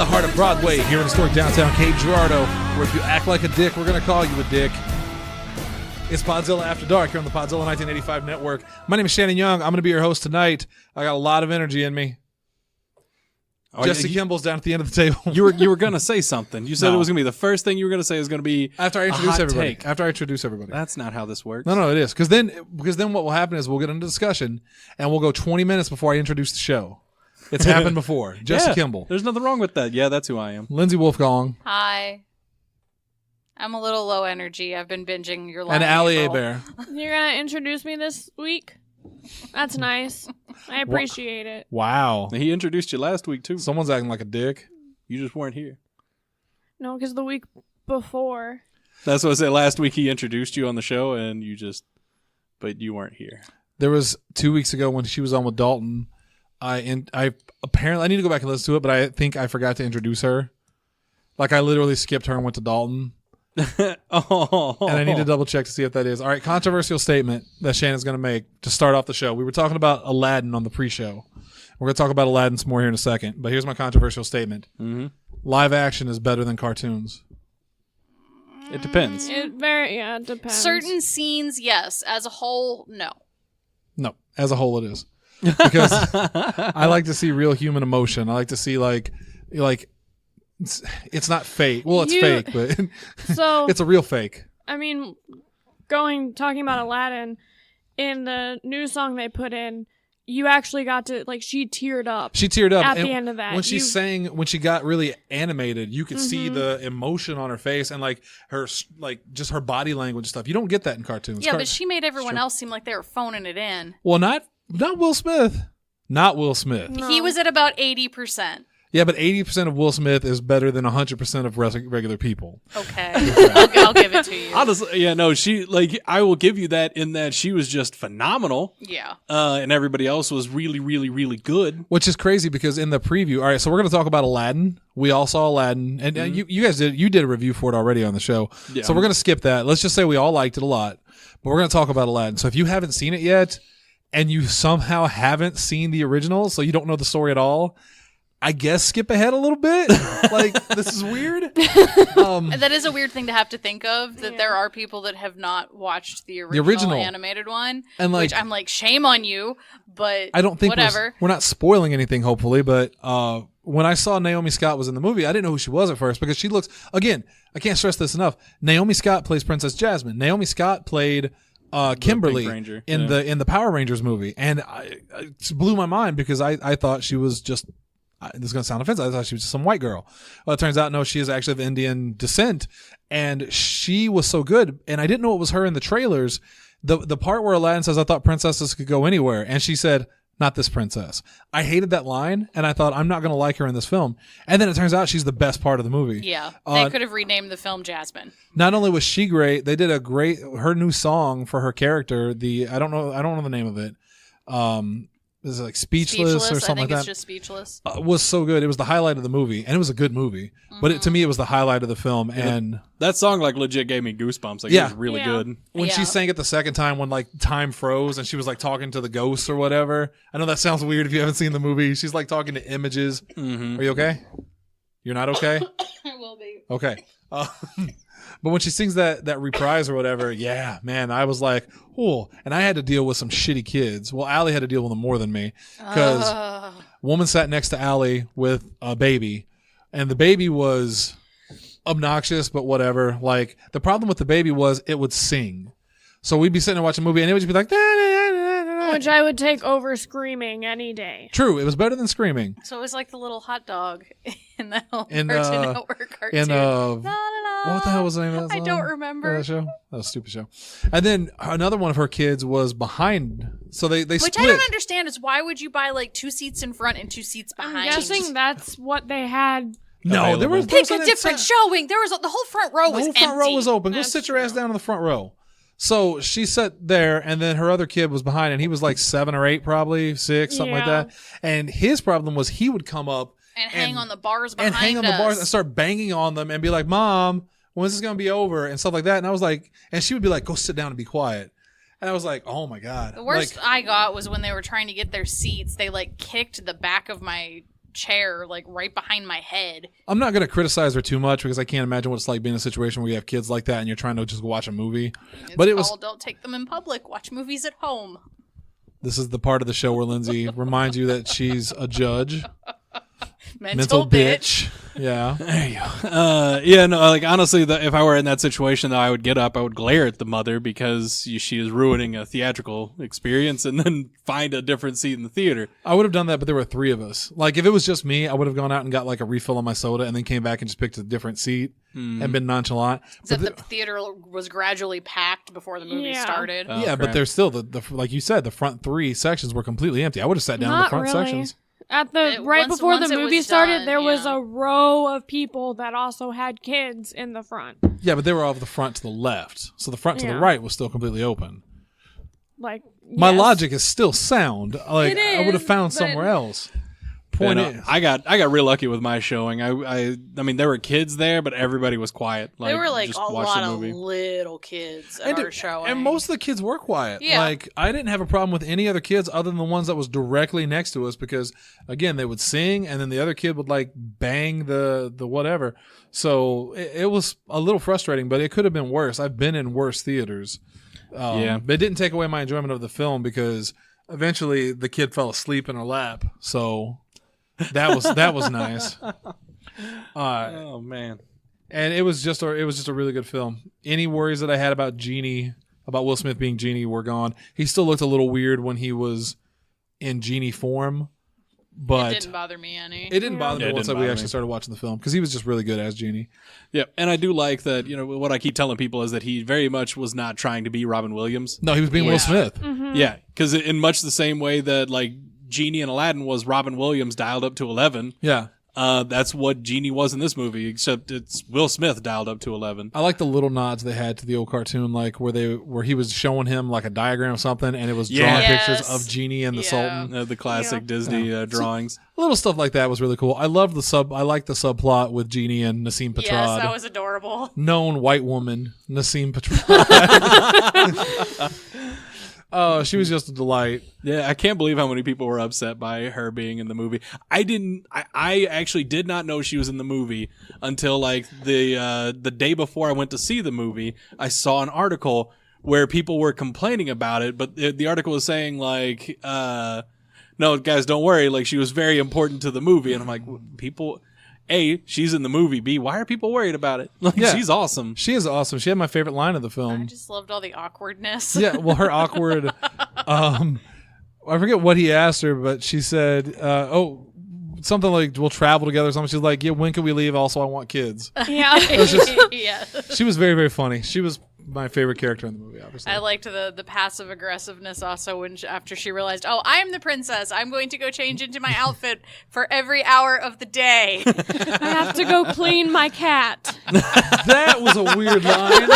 the heart of Broadway, here in historic downtown Cape Girardeau, where if you act like a dick, we're going to call you a dick. It's Podzilla After Dark here on the Podzilla 1985 network. My name is Shannon Young. I'm going to be your host tonight. I got a lot of energy in me. Jesse Kimball's down at the end of the table. You were going to say something. You said it was going to be the first thing you were going to say is going to be after I introduce everybody. After I introduce everybody. That's not how this works. No, it is. Because then what will happen is we'll get into discussion, and we'll go 20 minutes before I introduce the show. It's happened before. Jesse Kimball. There's nothing wrong with that. Yeah, that's who I am. Lindsay Wolfgong. Hi. I'm a little low energy. I've been binging your live. And Allie Abear. You're going to introduce me this week? That's nice. I appreciate it. Wow. He introduced you last week, too. Someone's acting like a dick. You just weren't here. No, because the week before. That's what I said. Last week he introduced you on the show, and but you weren't here. There was 2 weeks ago when she was on with Dalton. I apparently, I need to go back and listen to it, but I think I forgot to introduce her. Like, I literally skipped her and went to Dalton. Oh. And I need to double check to see if that is. All right, controversial statement that Shannon's going to make to start off the show. We were talking about Aladdin on the pre-show. We're going to talk about Aladdin some more here in a second, but here's my controversial statement. Mm-hmm. Live action is better than cartoons. It depends. It depends. Certain scenes, yes. As a whole, no. No, as a whole it is. Because I like to see real human emotion. I like to see like it's not fake. Well, it's fake, but so it's a real fake. I mean, talking about Aladdin, in the new song they put in, you actually got to, like, she teared up. She teared up at the end of that. When she sang, when she got really animated, you could see the emotion on her face and like her, like just her body language and stuff. You don't get that in cartoons. Yeah, but she made everyone else seem like they were phoning it in. Well, not Will Smith. Not Will Smith. No. He was at about 80%. Yeah, but 80% of Will Smith is better than 100% of regular people. Okay. I'll give it to you. Honestly, I will give you that in that she was just phenomenal. Yeah. And everybody else was really, really, really good. Which is crazy because in the preview, all right, so we're going to talk about Aladdin. We all saw Aladdin, and you guys did a review for it already on the show. Yeah. So we're going to skip that. Let's just say we all liked it a lot, but we're going to talk about Aladdin. So if you haven't seen it yet, and you somehow haven't seen the original, so you don't know the story at all, I guess skip ahead a little bit. Like, this is weird. That is a weird thing to have to think of, that there are people that have not watched the original animated one, and which I'm like, shame on you, but I don't think whatever. We're not spoiling anything, hopefully, but when I saw Naomi Scott was in the movie, I didn't know who she was at first because she looks, again, I can't stress this enough, Naomi Scott plays Princess Jasmine. Naomi Scott played Kimberly in the Power Rangers movie, and it blew my mind because I thought she was just, this is going to sound offensive, I thought she was just some white girl. Well, it turns out, no, she is actually of Indian descent, and she was so good, and I didn't know it was her in the trailers. The part where Aladdin says, I thought princesses could go anywhere, and she said, not this princess. I hated that line, and I thought, I'm not going to like her in this film. And then it turns out she's the best part of the movie. Yeah, they could have renamed the film Jasmine. Not only was she great, they did her new song for her character, I don't know the name of it. Is it like Speechless or something like that? I think it's just Speechless. Was so good. It was the highlight of the movie, and it was a good movie. Mm-hmm. But to me, it was the highlight of the film. And that song, like, legit gave me goosebumps. Like, it was really good. When she sang it the second time, when like time froze and she was like talking to the ghosts or whatever. I know that sounds weird if you haven't seen the movie. She's like talking to images. Mm-hmm. Are you okay? You're not okay? I will be. Okay. But when she sings that reprise or whatever, yeah, man, I was like, oh. And I had to deal with some shitty kids. Well, Allie had to deal with them more than me because woman sat next to Allie with a baby, and the baby was obnoxious, but whatever. Like, the problem with the baby was it would sing. So we'd be sitting and watching a movie, and it would just be like, which I would take over screaming any day. True, it was better than screaming. So it was like the little hot dog in the Cartoon Network cartoon. What the hell was the name of that song? I don't remember. That show? That was a stupid show. And then another one of her kids was behind. So they split. Which I don't understand is why would you buy like 2 seats in front and 2 seats behind? I'm guessing that's what they had. No, there was pick a different showing. There was the whole front row was empty. The whole front row was open. Go sit your ass down in the front row. So she sat there, and then her other kid was behind, and he was like 7 or 8, probably 6, something like that. And his problem was he would come up and hang on the bars behind us. And hang on the bars and start banging on them and be like, Mom, when's this going to be over? And stuff like that. And I was like, and she would be like, go sit down and be quiet. And I was like, oh my God. The worst I got was when they were trying to get their seats. They like kicked the back of my chair like right behind my head. I'm not going to criticize her too much because I can't imagine what it's like being in a situation where you have kids like that and you're trying to just watch a movie. But it was don't take them in public. Watch movies at home. This is the part of the show where Lindsay reminds you that she's a judge. Mental bitch. Yeah. There you go. Yeah, no, like honestly, if I were in that situation, though, I would get up, I would glare at the mother because she is ruining a theatrical experience, and then find a different seat in the theater. I would have done that, but there were 3 of us. Like, if it was just me, I would have gone out and got like a refill on my soda and then came back and just picked a different seat and been nonchalant. Except the theater was gradually packed before the movie started. Oh, yeah, but there's still, the like you said, the front 3 sections were completely empty. I would have sat down in the front sections. At the before the movie started, there was a row of people that also had kids in the front. Yeah, but they were all of the front to the left, so the front to the right was still completely open. Like, my logic is still sound. Like, it is, I would have found somewhere else. Point is, I got real lucky with my showing. I mean, there were kids there, but everybody was quiet. Like, there were like just a lot of little kids at our showing, and most of the kids were quiet. Yeah. Like, I didn't have a problem with any other kids other than the ones that was directly next to us because, again, they would sing and then the other kid would like bang the whatever. So it was a little frustrating, but it could have been worse. I've been in worse theaters. But it didn't take away my enjoyment of the film because eventually the kid fell asleep in her lap. So that was nice. Oh man. And it was just a really good film. Any worries that I had about Will Smith being Genie were gone. He still looked a little weird when he was in Genie form, but it didn't bother me any. It didn't bother me once we actually started watching the film because he was just really good as Genie. Yeah, and I do like that. You know, what I keep telling people is that he very much was not trying to be Robin Williams. No, he was being Will Smith. Mm-hmm. Yeah, because in much the same way that like Genie and Aladdin was Robin Williams dialed up to 11. Yeah. That's what Genie was in this movie, except it's Will Smith dialed up to 11. I like the little nods they had to the old cartoon, like where he was showing him like a diagram of something, and it was drawing pictures of Genie and the Sultan. The classic Disney drawings. Little stuff like that was really cool. I loved I liked the subplot with Genie and Nassim Petrad. Yes, that was adorable. Known white woman, Nassim Petrad. Oh, she was just a delight. Yeah, I can't believe how many people were upset by her being in the movie. I actually did not know she was in the movie until like the day before I went to see the movie. I saw an article where people were complaining about it, but the article was saying like, no, guys, don't worry. Like, she was very important to the movie. And I'm like, people... A, she's in the movie. B, why are people worried about it? Like, she's awesome. She is awesome. She had my favorite line of the film. I just loved all the awkwardness. Yeah, well, her awkward... I forget what he asked her, but she said, something like, we'll travel together or something. She's like, yeah, when can we leave? Also, I want kids. Yeah. Yeah. She was very, very funny. She was my favorite character in the movie, obviously. I liked the passive aggressiveness also when after she realized, oh, I'm the princess. I'm going to go change into my outfit for every hour of the day. I have to go clean my cat. That was a weird line.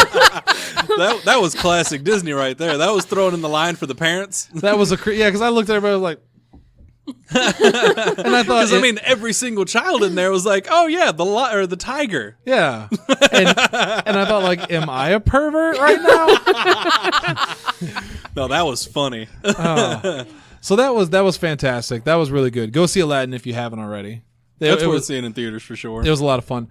That was classic Disney right there. That was thrown in the line for the parents. That was because I looked at everybody like, and I thought, I mean, every single child in there was like, "Oh yeah, the tiger." Yeah, and I thought, like, am I a pervert right now? No, that was funny. So that was fantastic. That was really good. Go see Aladdin if you haven't already. That's worth seeing in theaters for sure. It was a lot of fun.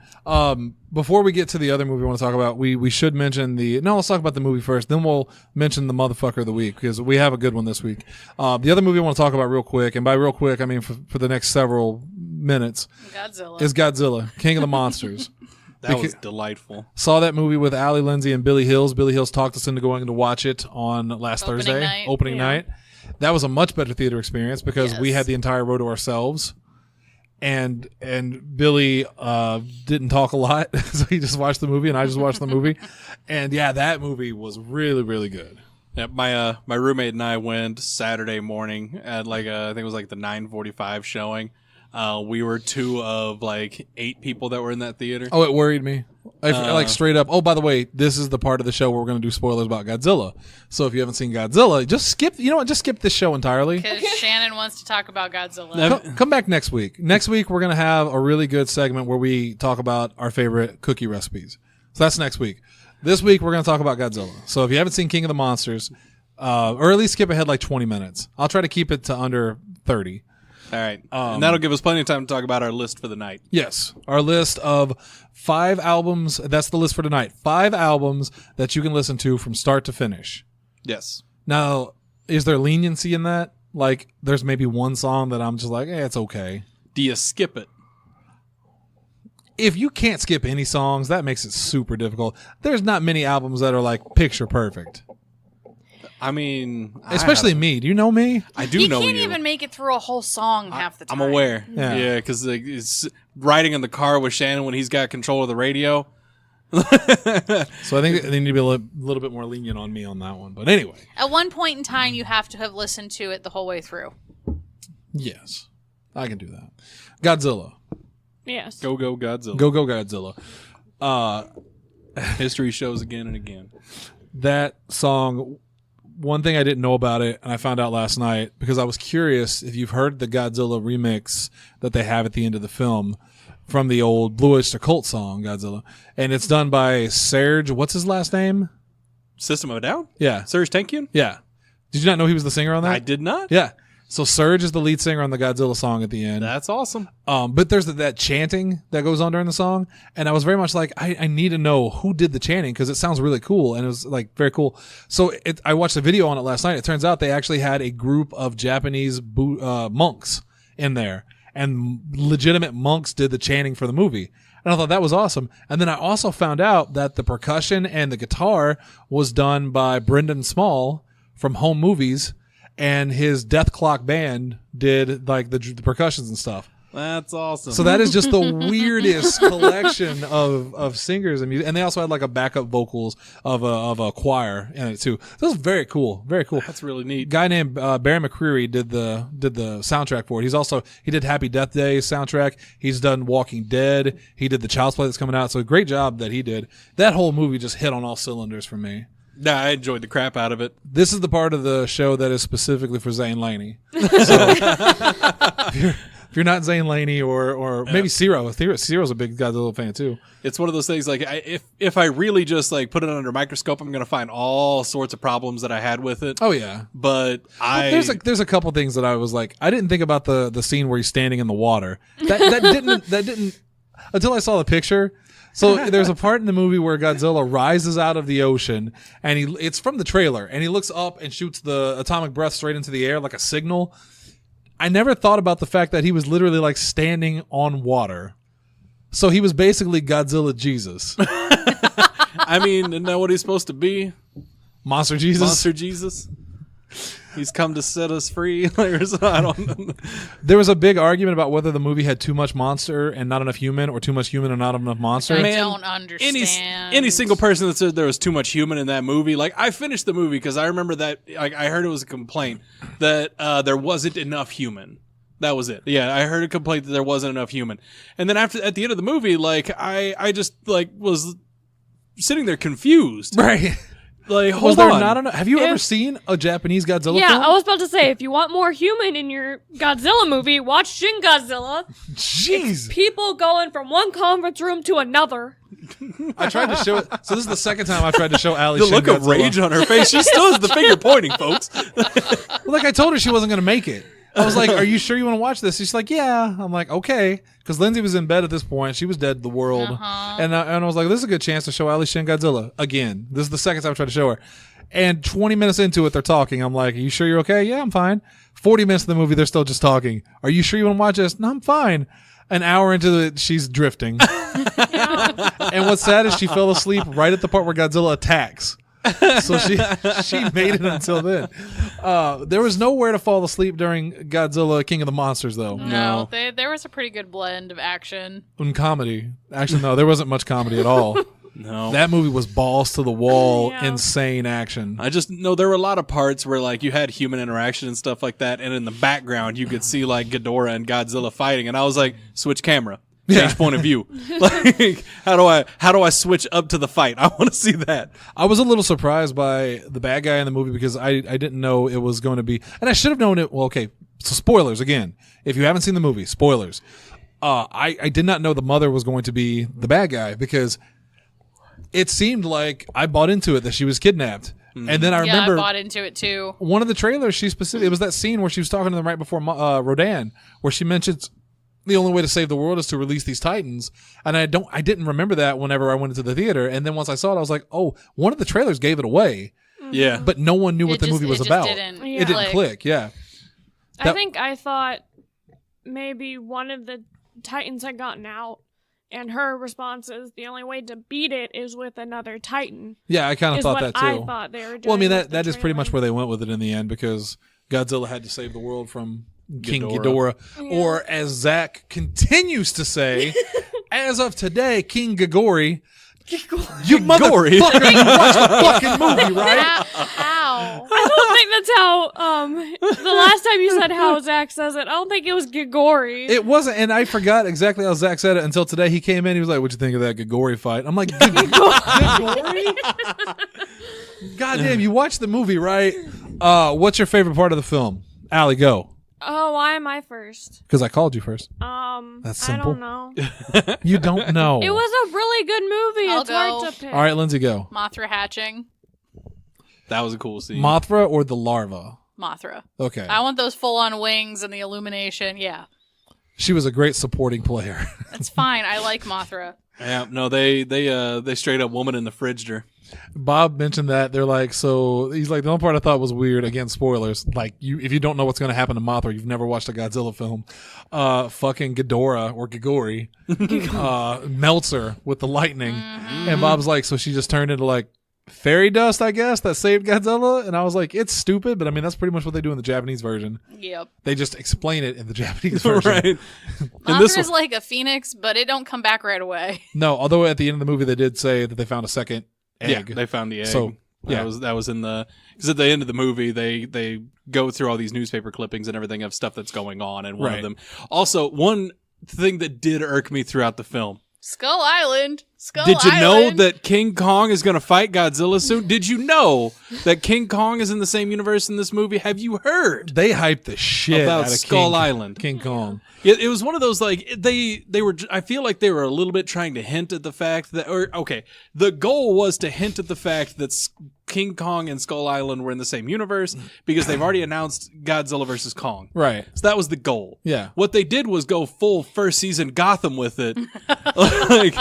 Before we get to the other movie we want to talk about, we should mention let's talk about the movie first. Then we'll mention the motherfucker of the week because we have a good one this week. The other movie I want to talk about real quick, and by real quick I mean for the next several minutes, is Godzilla, King of the Monsters. That was delightful. Saw that movie with Allie Lindsay and Billy Hills. Billy Hills talked us into going to watch it on opening night. That was a much better theater experience because we had the entire row to ourselves. And Billy didn't talk a lot, so he just watched the movie, and I just watched the movie. And yeah, that movie was really, really good. Yeah, my roommate and I went Saturday morning at I think it was like the 9:45 showing. We were 2 of like 8 people that were in that theater. Oh, it worried me. Like straight up. Oh, by the way, this is the part of the show where we're going to do spoilers about Godzilla. So if you haven't seen Godzilla, just skip. You know what? Just skip this show entirely. Because Shannon wants to talk about Godzilla. Come back next week. Next week we're going to have a really good segment where we talk about our favorite cookie recipes. So that's next week. This week we're going to talk about Godzilla. So if you haven't seen King of the Monsters, or at least skip ahead like 20 minutes. I'll try to keep it to under 30. All right. And that'll give us plenty of time to talk about our list for the night. Yes. Our list of 5 albums. That's the list for tonight. 5 albums that you can listen to from start to finish. Yes. Now, is there leniency in that? Like, there's maybe one song that I'm just like, it's okay. Do you skip it? If you can't skip any songs, that makes it super difficult. There's not many albums that are like picture perfect. I mean, especially me. Do you know me? I do know you. You can't even make it through a whole song half the time. I'm aware. Yeah, because it's riding in the car with Shannon when he's got control of the radio. So I think they need to be a little bit more lenient on me on that one. But anyway. At one point in time, you have to have listened to it the whole way through. Yes. I can do that. Godzilla. Yes. Go Godzilla. Go Godzilla. History shows again and again. That song, one thing I didn't know about it, and I found out last night, because I was curious if you've heard the Godzilla remix that they have at the end of the film from the old Blue Oyster Cult song, Godzilla. And it's done by Serge, what's his last name? System of a Down? Yeah. Serge Tankian? Yeah. Did you not know he was the singer on that? I did not. Yeah. So Serge is the lead singer on the Godzilla song at the end. That's awesome. But there's that chanting that goes on during the song, and I was very much like, I need to know who did the chanting because it sounds really cool, and it was like very cool. So I watched a video on it last night. It turns out they actually had a group of Japanese monks in there, and legitimate monks did the chanting for the movie. And I thought that was awesome. And then I also found out that the percussion and the guitar was done by Brendan Small from Home Movies. And his Death Clock band did like the percussions and stuff. That's awesome. So that is just the weirdest collection of singers and music. And they also had like a backup vocals of a choir in it too. So it was very cool. Very cool. That's really neat. Guy named Barry McCreary did the soundtrack for it. He did Happy Death Day soundtrack. He's done Walking Dead. He did the Child's Play that's coming out. So great job that he did. That whole movie just hit on all cylinders for me. Yeah, I enjoyed the crap out of it. This is the part of the show that is specifically for Zane Laney. So if you're not Zane Laney or maybe Ciro. Ciro's a big Godzilla fan too. It's one of those things like if I really just like put it under a microscope, I'm going to find all sorts of problems that I had with it. Oh yeah. But there's a couple things that I was like, I didn't think about the scene where he's standing in the water. That didn't until I saw the picture. So there's a part in the movie where Godzilla rises out of the ocean, and it's from the trailer, and he looks up and shoots the atomic breath straight into the air like a signal. I never thought about the fact that he was literally like standing on water. So he was basically Godzilla Jesus. I mean, isn't that what he's supposed to be? Monster Jesus? Monster Jesus? He's come to set us free. I don't know. There was a big argument about whether the movie had too much monster and not enough human, or too much human and not enough monster. I don't understand. Any single person that said there was too much human in that movie, like I finished the movie because I remember that I heard it was a complaint that there wasn't enough human. That was it. Yeah, I heard a complaint that there wasn't enough human. And then at the end of the movie, like I just like was sitting there confused. Right. Like, hold on. Not enough? Have you ever seen a Japanese Godzilla film? Yeah, I was about to say, if you want more human in your Godzilla movie, watch Shin Godzilla. Jeez. It's people going from one conference room to another. I tried to show it. So this is the second time I tried to show Allie the Shin look Godzilla. of rage on her face. She still has the finger pointing, folks. Well, like I told her she wasn't going to make it. I was like, are you sure you want to watch this? She's like, yeah. I'm like, okay. Because Lindsay was in bed at this point. She was dead to the world. And I was like, this is a good chance to show Allie Shin Godzilla again. This is the second time I tried to show her. And 20 minutes into it, they're talking. I'm like, are you sure you're okay? Yeah, I'm fine. 40 minutes of the movie, they're still just talking. Are you sure you want to watch this? No, I'm fine. An hour into it, she's drifting. And what's sad is she fell asleep right at the part where Godzilla attacks. So she made it until then. There was nowhere to fall asleep during Godzilla King of the Monsters, though. No. There was a pretty good blend of action and comedy. Actually, no, there wasn't much comedy at all. No, that movie was balls to the wall, insane action. I just know there were a lot of parts where like you had human interaction and stuff like that, and in the background you could see like Ghidorah and Godzilla fighting, and I was like, switch camera. Change point of view. Like, how do I switch up to the fight? I want to see that. I was a little surprised by the bad guy in the movie because I didn't know it was going to be, and I should have known it. Well, okay, so spoilers again. If you haven't seen the movie, spoilers. I did not know the mother was going to be the bad guy because it seemed like I bought into it that she was kidnapped. And then I remember I bought into it too. One of the trailers, it was that scene where she was talking to them right before Rodan, where she mentions the only way to save the world is to release these Titans. And I didn't remember that whenever I went into the theater. And then once I saw it, I was like, oh, one of the trailers gave it away. Yeah. But no one knew what the movie was about. It didn't click. Yeah. I think I thought maybe one of the Titans had gotten out, and her response is the only way to beat it is with another Titan. Yeah, I kind of thought that too. I thought they were doing. Well, I mean, that is pretty much where they went with it in the end, because Godzilla had to save the world from King Ghidorah. Yeah. Or as Zach continues to say, as of today, King Gigori. You motherfucker! You watched the fucking movie, right? How? I don't think that's how. The last time you said how Zach says it, I don't think it was Gigori. It wasn't, and I forgot exactly how Zach said it until today. He came in, he was like, "What'd you think of that Gigori fight?" I'm like, "Gigori? Goddamn, you watched the movie, right?" What's your favorite part of the film? Allie, go. Oh, why am I first? Because I called you first. That's simple. I don't know. You don't know. It was a really good movie. I'll It's go. hard to pick. All right, Lindsay, go. Mothra hatching. That was a cool scene. Mothra or the larva? Mothra. Okay. I want those full-on wings and the illumination. Yeah. She was a great supporting player. That's fine. I like Mothra. Yeah, no, they straight up woman in the fridge her. Bob mentioned that. They're like, so he's like, the only part I thought was weird, again, spoilers, like, if you don't know what's going to happen to Mothra, you've never watched a Godzilla film, fucking Ghidorah or Gigori melts her with the lightning. Mm-hmm. And Bob's like, so she just turned into like fairy dust, I guess, that saved Godzilla. And I was like, it's stupid, but I mean, that's pretty much what they do in the Japanese version. Yep. They just explain it in the Japanese version. Right. Mothra's like a phoenix, but it don't come back right away. No, although at the end of the movie they did say that they found a second egg. Yeah, they found the egg. So yeah, that was in the, because at the end of the movie they go through all these newspaper clippings and everything of stuff that's going on, and one of them also, one thing that did irk me throughout the film. Skull Island. Did you know that King Kong is going to fight Godzilla soon? Did you know that King Kong is in the same universe in this movie? Have you heard? They hyped the shit about out of Skull Island. King Kong. It was one of those, like, they were, I feel like they were a little bit trying to hint at the fact that, or okay, the goal was to hint at the fact that King Kong and Skull Island were in the same universe, because they've already announced Godzilla versus Kong. Right. So that was the goal. Yeah. What they did was go full first season Gotham with it. Like,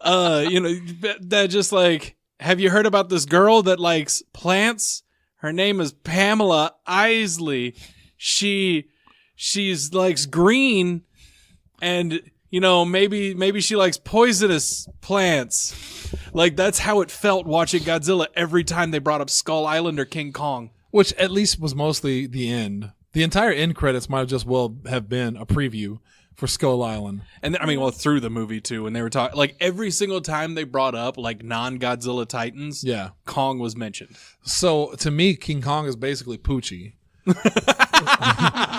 that just like, have you heard about this girl that likes plants? Her name is Pamela Isley. She's likes green, and maybe she likes poisonous plants. Like, that's how it felt watching Godzilla every time they brought up Skull Island or King Kong. Which at least was mostly the end. The entire end credits might have just have been a preview for Skull Island. And I mean, through the movie too, when they were talking, like, every single time they brought up like non-Godzilla Titans, yeah, Kong was mentioned. So to me, King Kong is basically Poochie.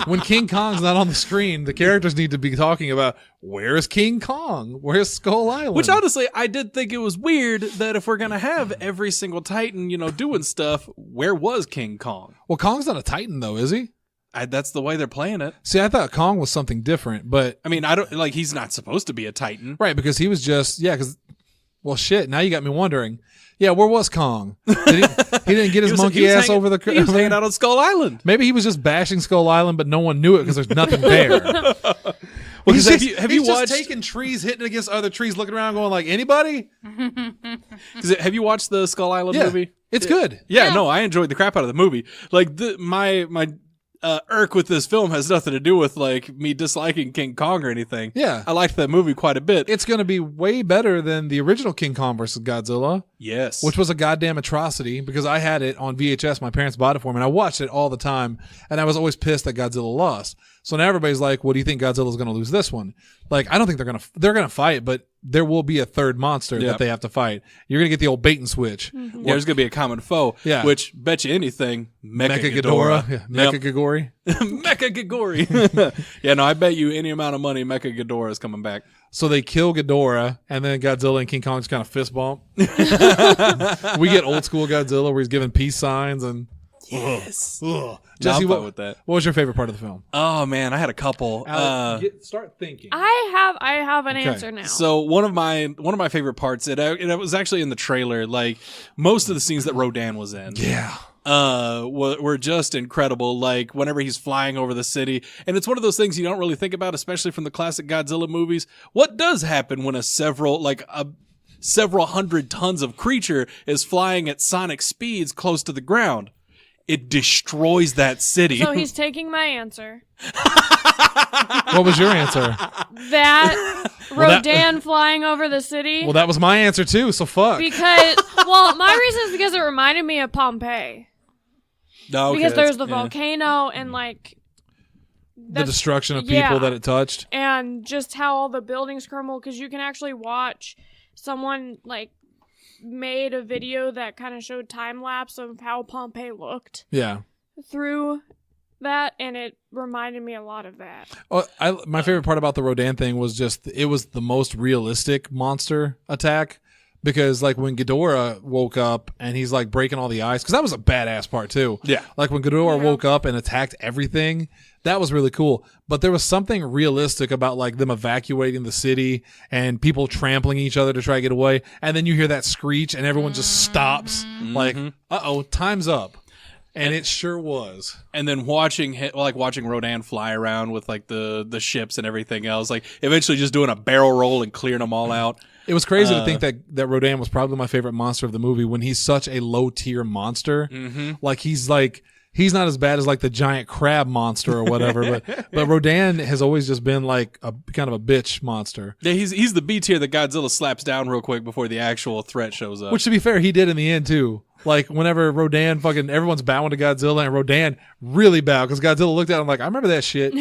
When King Kong's not on the screen, the characters need to be talking about, where's King Kong? Where's Skull Island? Which, honestly, I did think it was weird that if we're going to have every single Titan, doing stuff, where was King Kong? Well, Kong's not a Titan, though, is he? That's the way they're playing it. See, I thought Kong was something different, but... I mean, he's not supposed to be a Titan. Right, because he was just... Yeah, because... Well, shit, now you got me wondering. Yeah, where was Kong? He didn't get his monkey ass over the... He was hanging out on Skull Island. Maybe he was just bashing Skull Island, but no one knew it because there's nothing there. Well, he's have you watched... just taking trees, hitting against other trees, looking around going like, anybody? Have you watched the Skull Island movie? It's good. Yeah, no, I enjoyed the crap out of the movie. Like, my irk with this film has nothing to do with like me disliking King Kong or anything. Yeah. I liked that movie quite a bit. It's going to be way better than the original King Kong versus Godzilla. Yes. Which was a goddamn atrocity because I had it on VHS. My parents bought it for me and I watched it all the time. And I was always pissed that Godzilla lost. So now everybody's like, well, do you think Godzilla's going to lose this one? Like, I don't think they're going to fight, but there will be a third monster that they have to fight. You're going to get the old bait and switch. Mm-hmm. Yeah, there's going to be a common foe. Yeah. Which, bet you anything, Mecha Ghidorah. Yeah, Mecha Gigori. Mecha Gigori. Yeah, no, I bet you any amount of money Mecha Ghidorah is coming back. So they kill Ghidorah, and then Godzilla and King Kong just kind of fist bump. We get old school Godzilla where he's giving peace signs and... Yes. Jesse, what with that? What was your favorite part of the film? Oh man, I had a couple. Start thinking. I have an answer now. So one of my favorite parts, it was actually in the trailer. Like most of the scenes that Rodan was in, were just incredible. Like whenever he's flying over the city, and it's one of those things you don't really think about, especially from the classic Godzilla movies. What does happen when a several hundred tons of creature is flying at sonic speeds close to the ground? It destroys that city. So he's taking my answer. What was your answer? That Rodan flying over the city. Well, that was my answer too, so fuck. Because, well, my reason is because it reminded me of Pompeii. Okay, because there's the volcano and like the destruction of people that it touched. And just how all the buildings crumble, because you can actually watch someone like made a video that kind of showed time lapse of how Pompeii looked. Yeah. Through that, and it reminded me a lot of that. My favorite part about the Rodan thing was just it was the most realistic monster attack, because like when Ghidorah woke up and he's like breaking all the ice, because that was a badass part too. Yeah. Like when Ghidorah woke up and attacked everything, that was really cool. But there was something realistic about like them evacuating the city and people trampling each other to try to get away. And then you hear that screech and everyone just stops like, time's up. And it sure was. And then watching Rodan fly around with like the ships and everything else, like eventually just doing a barrel roll and clearing them all out. It was crazy to think that Rodan was probably my favorite monster of the movie when he's such a low tier monster. Like he's not as bad as like the giant crab monster or whatever, but Rodan has always just been like a kind of a bitch monster. Yeah, he's the B tier that Godzilla slaps down real quick before the actual threat shows up. Which, to be fair, he did in the end too. Like whenever Rodan everyone's bowing to Godzilla and Rodan really bowed because Godzilla looked at him like, I remember that shit.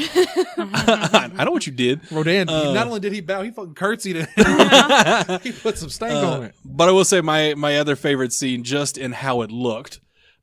I know what you did. Rodan, not only did he bow, he fucking curtsied it. He put some stank on it. But I will say my other favorite scene, just in how it looked,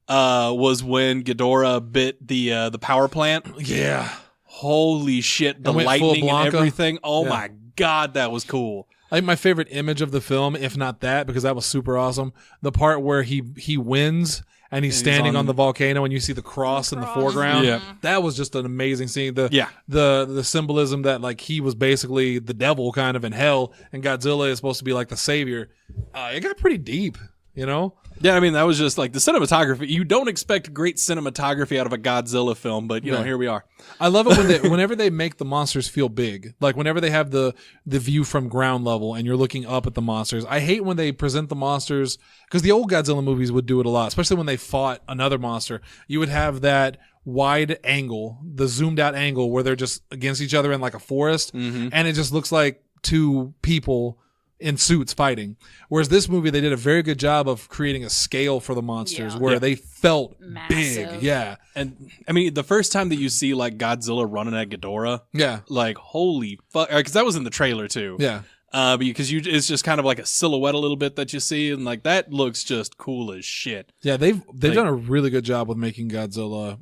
was when Ghidorah bit the power plant. Yeah. Holy shit, the lightning and everything. Oh my God, that was cool. I think my favorite image of the film, if not that, because that was super awesome, the part where he wins and he's standing on the volcano and you see the cross in the foreground. Yeah. That was just an amazing scene. The symbolism that like he was basically the devil kind of in hell and Godzilla is supposed to be like the savior. It got pretty deep, you know? Yeah, I mean, that was just like the cinematography. You don't expect great cinematography out of a Godzilla film, but, you know, here we are. I love it whenever they make the monsters feel big. Like whenever they have the view from ground level and you're looking up at the monsters. I hate when they present the monsters, because the old Godzilla movies would do it a lot, especially when they fought another monster. You would have that wide angle, the zoomed out angle where they're just against each other in like a forest, and it just looks like two people in suits fighting. Whereas this movie, they did a very good job of creating a scale for the monsters where they felt massive. big. Yeah. And I mean, the first time that you see like Godzilla running at Ghidorah, like holy fuck, because that was in the trailer too. Yeah. Because it's just kind of like a silhouette a little bit that you see, and like that looks just cool as shit. Yeah, they've done a really good job with making Godzilla.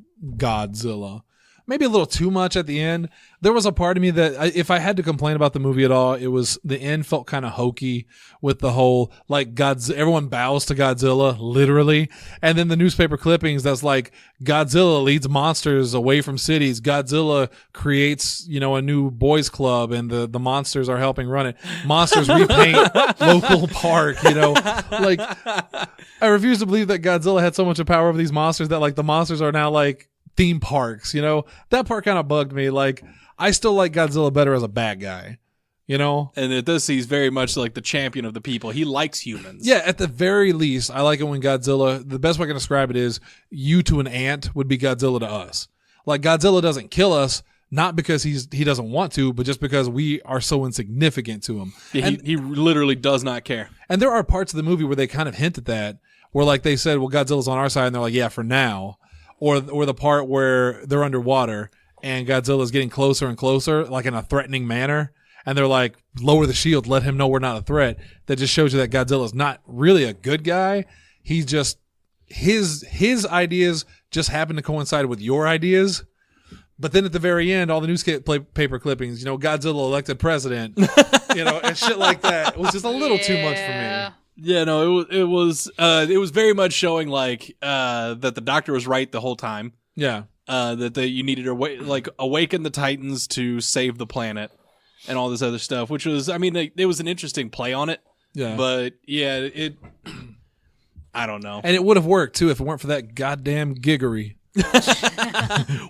Maybe a little too much at the end. There was a part of me that if I had to complain about the movie at all, it was the end felt kind of hokey with the whole like everyone bows to Godzilla literally, and then the newspaper clippings that's like Godzilla leads monsters away from cities. Godzilla creates a new boys club, and the monsters are helping run it. Monsters repaint local park. Like I refuse to believe that Godzilla had so much power over these monsters that like the monsters are now like theme parks. That part kind of bugged me. Like I still like Godzilla better as a bad guy, and at this he's very much like the champion of the people. He likes humans. Yeah, at the very least I like it when Godzilla, the best way I can describe it is you to an ant would be Godzilla to us. Like Godzilla doesn't kill us, not because he doesn't want to, but just because we are so insignificant to him. Yeah, he literally does not care. And there are parts of the movie where they kind of hint at that, where like they said, well, Godzilla's on our side, and they're like, yeah, for now. Or the part where they're underwater and Godzilla's getting closer and closer, like in a threatening manner, and they're like, lower the shield, let him know we're not a threat. That just shows you that Godzilla's not really a good guy. He's just his ideas just happen to coincide with your ideas. But then at the very end, all the newspaper clippings, Godzilla elected president, and shit like that. It was just a little too much for me. Yeah, no, it was very much showing like that the Doctor was right the whole time. Yeah. That you needed to awaken the Titans to save the planet and all this other stuff, which was, I mean, it was an interesting play on it. Yeah. But yeah, I don't know. And it would have worked too if it weren't for that goddamn giggery.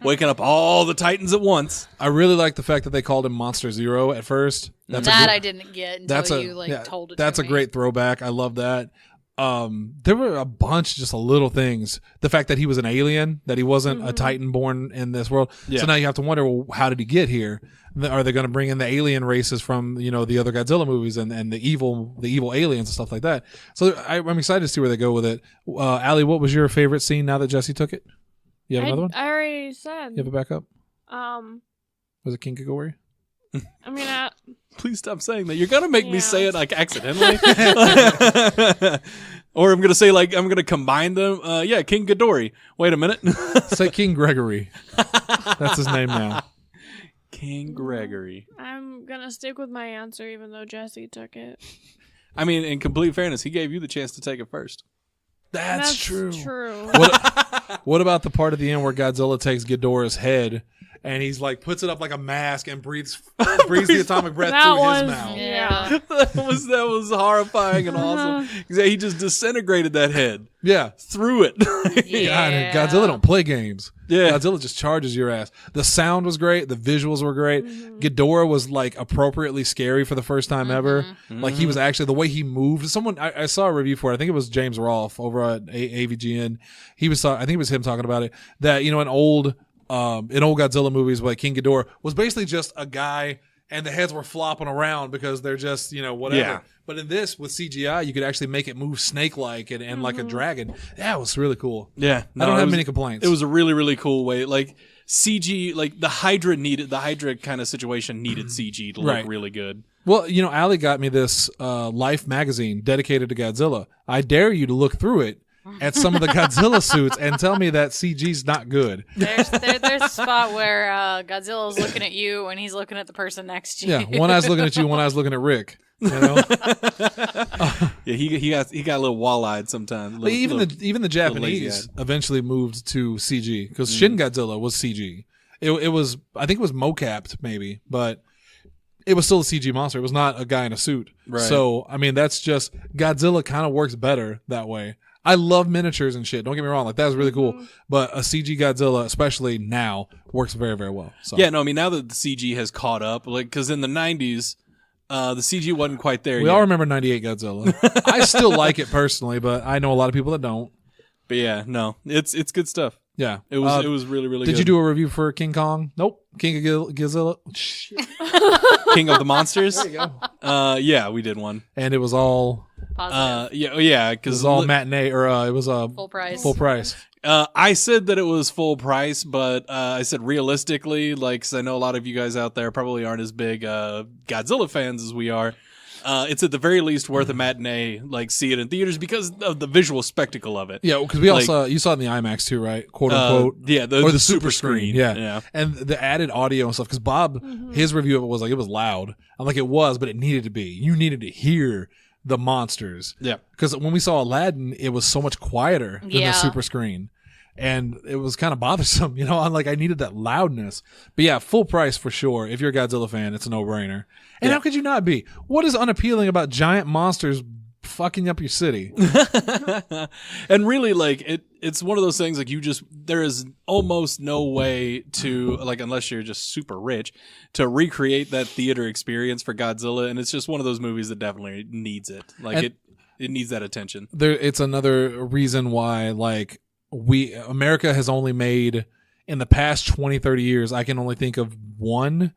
Waking up all the Titans at once. I really like the fact that they called him Monster Zero at first. I didn't get until you told it to me. That's a great throwback. I love that. There were a bunch just of little things. The fact that he was an alien, that he wasn't a Titan born in this world. Yeah. So now you have to wonder, well, how did he get here? Are they going to bring in the alien races from, the other Godzilla movies and the evil aliens and stuff like that? So I'm excited to see where they go with it. Allie, what was your favorite scene now that Jesse took it? You have another one? I already said. You have a backup? Was it King Kagori? I mean, please stop saying that. You're gonna make me say it like accidentally, or I'm gonna combine them. King Ghidorah. Wait a minute. Say King Gregory. That's his name now. King Gregory. I'm gonna stick with my answer, even though Jesse took it. I mean, in complete fairness, he gave you the chance to take it first. That's true. What, what about the part at the end where Godzilla takes Ghidorah's head and he's like puts it up like a mask and breathes the atomic breath through his mouth? Yeah. that was horrifying and awesome. He just disintegrated that head. Yeah. Through it. Yeah. God, Godzilla don't play games. Yeah. Godzilla just charges your ass. The sound was great. The visuals were great. Ghidorah was like appropriately scary for the first time ever. Like he was actually, the way he moved. I saw a review for it. I think it was James Rolfe over at AVGN. I think it was him talking about it. That, in old Godzilla movies, like King Ghidorah was basically just a guy and the heads were flopping around because they're just, whatever. Yeah. But in this, with CGI, you could actually make it move snake-like and like a dragon. That was really cool. Yeah. No, I don't have many complaints. It was a really, really cool way. Like, CG, like the Hydra kind of situation needed CG to look really good. Well, Allie got me this Life magazine dedicated to Godzilla. I dare you to look through it at some of the Godzilla suits and tell me that CG's not good. There's a spot where Godzilla's looking at you and he's looking at the person next to you. Yeah, one eye's looking at you, one eye's looking at Rick. Yeah, he got a little wall-eyed sometimes. Even the Japanese eventually moved to CG because Shin Godzilla was CG. It was, I think it was mocapped maybe, but it was still a CG monster. It was not a guy in a suit. Right. So I mean, that's just Godzilla kind of works better that way. I love miniatures and shit. Don't get me wrong. Like, that was really cool. But a CG Godzilla, especially now, works very, very well. So. Yeah, no, I mean, now that the CG has caught up, like, because in the 90s, the CG wasn't quite there yet. We all remember 98 Godzilla. I still like it personally, but I know a lot of people that don't. But yeah, no, it's good stuff. Yeah. It was really, really good. Did you do a review for King Kong? Nope. King of Godzilla? King of the Monsters? There you go. Yeah, we did one. And it was all... yeah, because it was all matinee, or it was full price. Full price. I said that it was full price, but I said realistically, like, because I know a lot of you guys out there probably aren't as big Godzilla fans as we are. It's at the very least worth a matinee, like, see it in theaters because of the visual spectacle of it. Yeah, because we also you saw it in the IMAX too, right? Quote unquote. Yeah, or the super screen. Yeah. Yeah, and the added audio and stuff. Because Bob, his review of it was like it was loud. I'm like, it was, but it needed to be. You needed to hear the monsters. Yeah. Because when we saw Aladdin, it was so much quieter than the super screen. And it was kind of bothersome, I'm like, I needed that loudness. But yeah, full price for sure. If you're a Godzilla fan, it's a no-brainer. And how could you not be? What is unappealing about giant monsters fucking up your city? And really, like, it's one of those things, like, there is almost no way to, like, unless you're just super rich, to recreate that theater experience for Godzilla. And it's just one of those movies that definitely needs it. Like, it needs that attention. It's another reason why, like, America has only made, in the past 20, 30 years, I can only think of one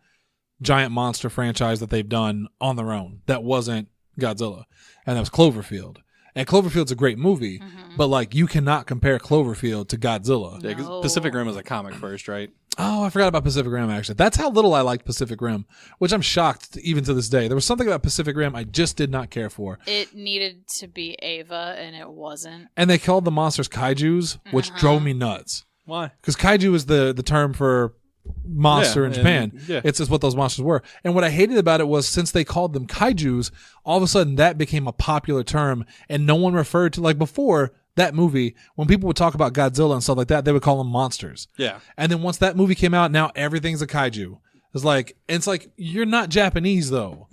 giant monster franchise that they've done on their own that wasn't Godzilla, and that was Cloverfield. And Cloverfield's a great movie, but, like, you cannot compare Cloverfield to Godzilla. Yeah, 'cause Pacific Rim was a comic first, right? Oh, I forgot about Pacific Rim, actually. That's how little I liked Pacific Rim, which I'm shocked even to this day. There was something about Pacific Rim I just did not care for. It needed to be Ava, and it wasn't. And they called the monsters kaijus, which drove me nuts. Why? Because kaiju is the term for monster in Japan. Yeah. It's just what those monsters were. And what I hated about it was since they called them kaijus, all of a sudden that became a popular term and no one referred to, like before that movie, when people would talk about Godzilla and stuff like that, they would call them monsters. Yeah. And then once that movie came out, now everything's a kaiju. It's like you're not Japanese though.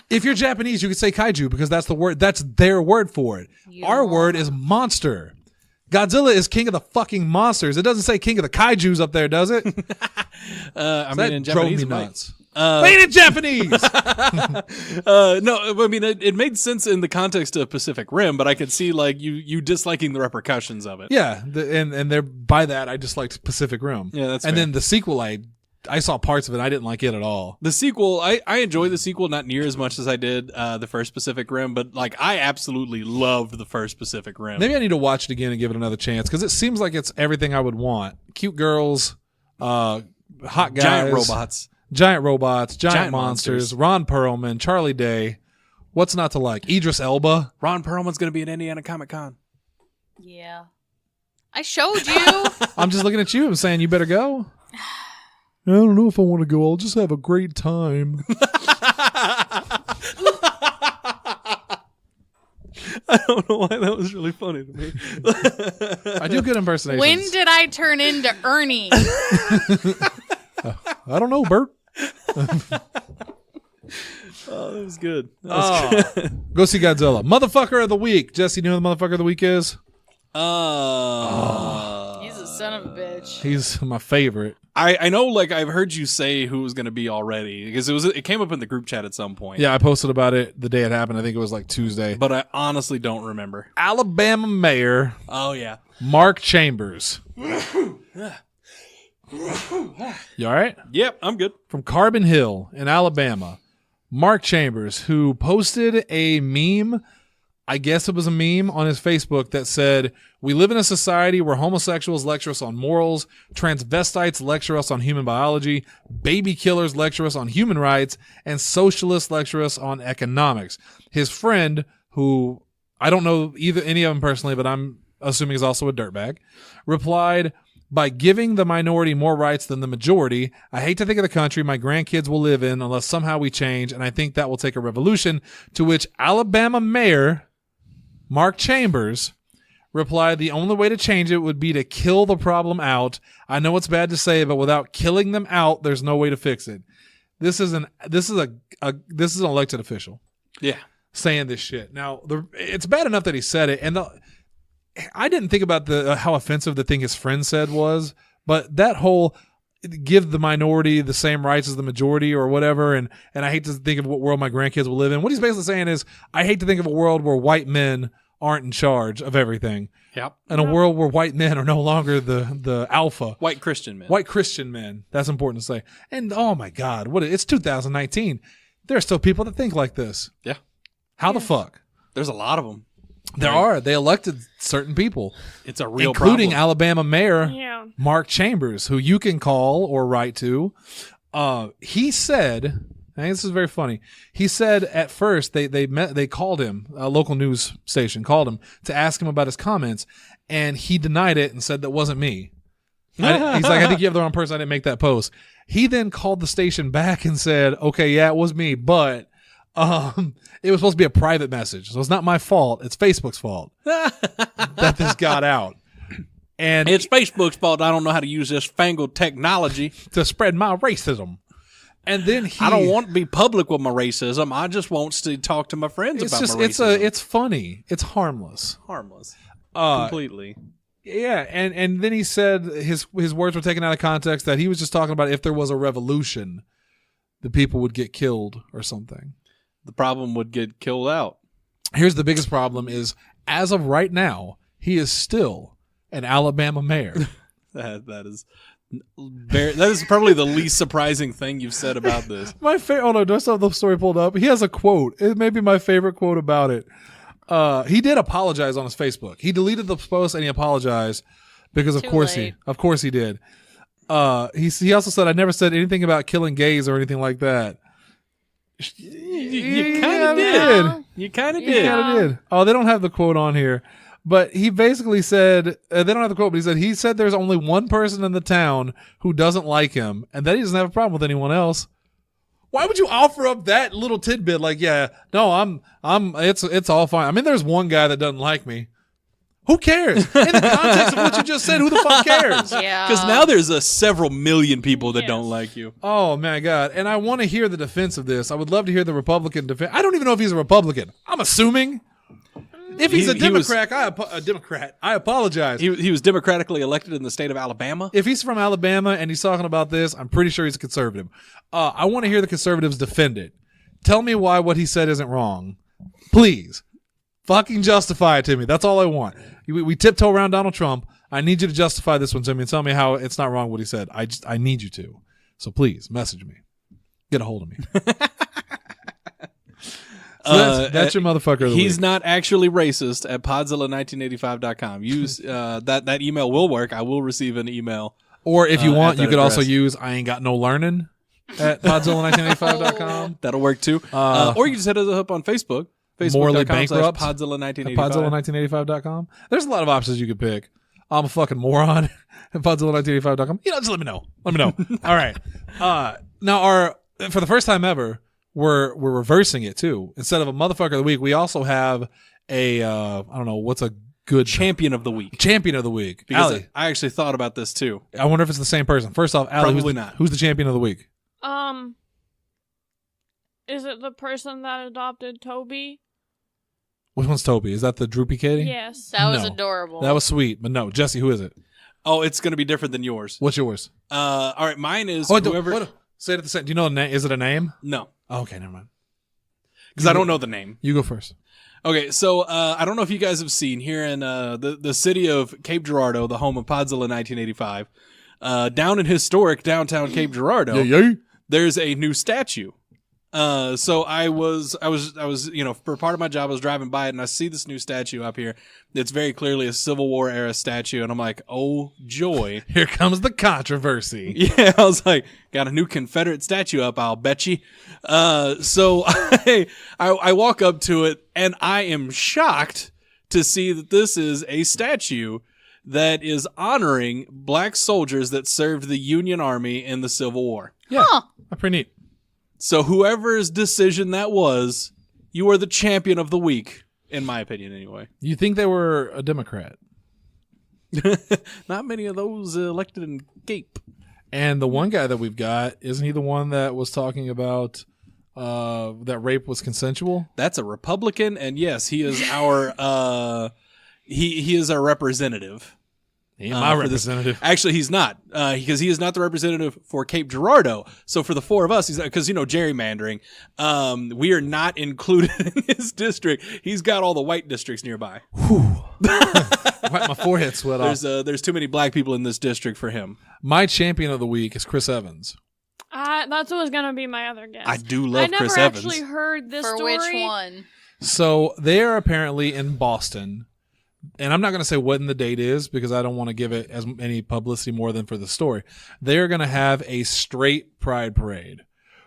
If you're Japanese, you could say kaiju because that's the word. That's their word for it. Our word is monster. Godzilla is king of the fucking monsters. It doesn't say king of the kaijus up there, does it? I mean, in Japanese, drove me nuts. Ain't it Japanese? No, I mean, it made sense in the context of Pacific Rim, but I could see like you disliking the repercussions of it. Yeah, and there by that I disliked Pacific Rim. Yeah, that's and fair. then the sequel I saw parts of it. I didn't like it at all. The sequel, I enjoy the sequel not near as much as I did the first Pacific Rim, but like I absolutely loved the first Pacific Rim. Maybe I need to watch it again and give it another chance because it seems like it's everything I would want. Cute girls, hot guys, giant robots, giant monsters, Ron Perlman, Charlie Day. What's not to like? Idris Elba. Ron Perlman's going to be at Indiana Comic Con. Yeah. I showed you. I'm just looking at you and saying you better go. I don't know if I want to go. I'll just have a great time. I don't know why that was really funny to me. I do good impersonations. When did I turn into Ernie? I don't know, Bert. Oh, that was good. Go see Godzilla. Motherfucker of the week. Jesse, you know who the motherfucker of the week is? He's a son of a bitch. He's my favorite. I know, like, I've heard you say who it was going to be already because it came up in the group chat at some point. Yeah, I posted about it the day it happened. I think it was like Tuesday. But I honestly don't remember. Alabama Mayor. Oh, yeah. Mark Chambers. You all right? Yep, I'm good. From Carbon Hill in Alabama. Mark Chambers, who posted a meme, I guess it was a meme on his Facebook that said, "We live in a society where homosexuals lecture us on morals, transvestites lecture us on human biology, baby killers lecture us on human rights, and socialists lecture us on economics." His friend, who I don't know any of them personally, but I'm assuming is also a dirtbag, replied, "By giving the minority more rights than the majority, I hate to think of the country my grandkids will live in unless somehow we change, and I think that will take a revolution." To which Alabama Mayor Mark Chambers replied, "The only way to change it would be to kill the problem out. I know it's bad to say, but without killing them out, there's no way to fix it." This is an elected official. Yeah. Saying this shit. Now, it's bad enough that he said it, and I didn't think about how offensive the thing his friend said was, but that whole give the minority the same rights as the majority or whatever, and I hate to think of what world my grandkids will live in. What he's basically saying is, I hate to think of a world where white men aren't in charge of everything. Yep. And a world where white men are no longer the alpha. White Christian men. White Christian men. That's important to say. And oh my God, it's 2019. There are still people that think like this. Yeah. How the fuck? There's a lot of them. There are. They elected certain people. It's a real including problem. Alabama Mayor Mark Chambers, who you can call or write to. He said, and this is very funny. He said at first they called him, a local news station called him to ask him about his comments, and he denied it and said that wasn't me. He's like, I think you have the wrong person. I didn't make that post. He then called the station back and said, okay, yeah, it was me, but it was supposed to be a private message. So it's not my fault. It's Facebook's fault that this got out. And it's Facebook's fault. I don't know how to use this fangled technology to spread my racism. And then I don't want to be public with my racism. I just want to talk to my friends about my racism. It's funny. It's harmless. Completely. Yeah, and then he said his words were taken out of context, that he was just talking about if there was a revolution, the people would get killed or something. The problem would get killed out. Here's the biggest problem is, as of right now, he is still an Alabama mayor. That is probably the least surprising thing you've said about this. My favorite. Oh no, do I still have the story pulled up? He has a quote. It may be my favorite quote about it. He did apologize on his Facebook. He deleted the post and he apologized because of course he did. He also said, "I never said anything about killing gays or anything like that." You kind of did. You kind of did. Oh, they don't have the quote on here. But he basically said, they don't have the quote, but he said there's only one person in the town who doesn't like him, and that he doesn't have a problem with anyone else. Why would you offer up that little tidbit? Like, yeah, no, it's all fine. I mean, there's one guy that doesn't like me. Who cares? In the context of what you just said, who the fuck cares? Yeah. Because now there's several million people that don't like you. Oh, my God. And I want to hear the defense of this. I would love to hear the Republican defense. I don't even know if he's a Republican. I'm assuming. If he's a Democrat, I apologize. He was democratically elected in the state of Alabama. If he's from Alabama and he's talking about this, I'm pretty sure he's a conservative. I want to hear the conservatives defend it. Tell me why what he said isn't wrong. Please. Fucking justify it to me. That's all I want. We tiptoe around Donald Trump. I need you to justify this one to me and tell me how it's not wrong what he said. I need you to. So please, message me. Get a hold of me. So that's your motherfucker of the He's week. not actually racist at Podzilla1985.com. Use that email will work. I will receive an email. Or if you want, you could address. also use I ain't got no learning at Podzilla1985.com. That'll work too. Or you just hit us up on Facebook. Morally bankrupt. Podzilla1985. Podzilla1985.com. There's a lot of options you could pick. I'm a fucking moron at Podzilla1985.com. Just let me know. All right. Now for the first time ever, we're reversing it too. Instead of a motherfucker of the week, we also have a I don't know what's a good champion of the week. Champion of the week. Because Allie. I actually thought about this too. I wonder if it's the same person. First off, Allie, probably not. Who's the champion of the week? Is it the person that adopted Toby? Which one's Toby? Is that the droopy kitty? Yes. That was adorable. That was sweet, but no, Jesse, who is it? Oh, it's going to be different than yours. What's yours? All right, mine is whoever. Say it at the same. Do you know the name? Is it a name? No. Oh, okay, never mind. Because I don't know the name. You go first. Okay, so I don't know if you guys have seen here in the city of Cape Girardeau, the home of Podzilla 1985, down in historic downtown Cape Girardeau, there's a new statue. So I was, for part of my job, I was driving by it and I see this new statue up here. It's very clearly a Civil War era statue. And I'm like, oh joy. Here comes the controversy. Yeah. I was like, got a new Confederate statue up. I'll bet you. So I walk up to it and I am shocked to see that this is a statue that is honoring black soldiers that served the Union Army in the Civil War. Yeah. That's pretty neat. So whoever's decision that was, you are the champion of the week, in my opinion, anyway. You think they were a Democrat? Not many of those elected in Cape. And the one guy that we've got, isn't he the one that was talking about that rape was consensual? That's a Republican, and yes, he is our he is our representative. He my representative. Actually, he's not, because he is not the representative for Cape Girardeau. So for the four of us, because gerrymandering, we are not included in his district. He's got all the white districts nearby. Wipe my forehead sweat off. There's too many black people in this district for him. My champion of the week is Chris Evans. That's what was gonna be my other guess. I do love Chris Evans. I never actually heard this story. For which one? So they are apparently in Boston. And I'm not going to say when the date is because I don't want to give it as any publicity more than for the story. They're going to have a straight pride parade,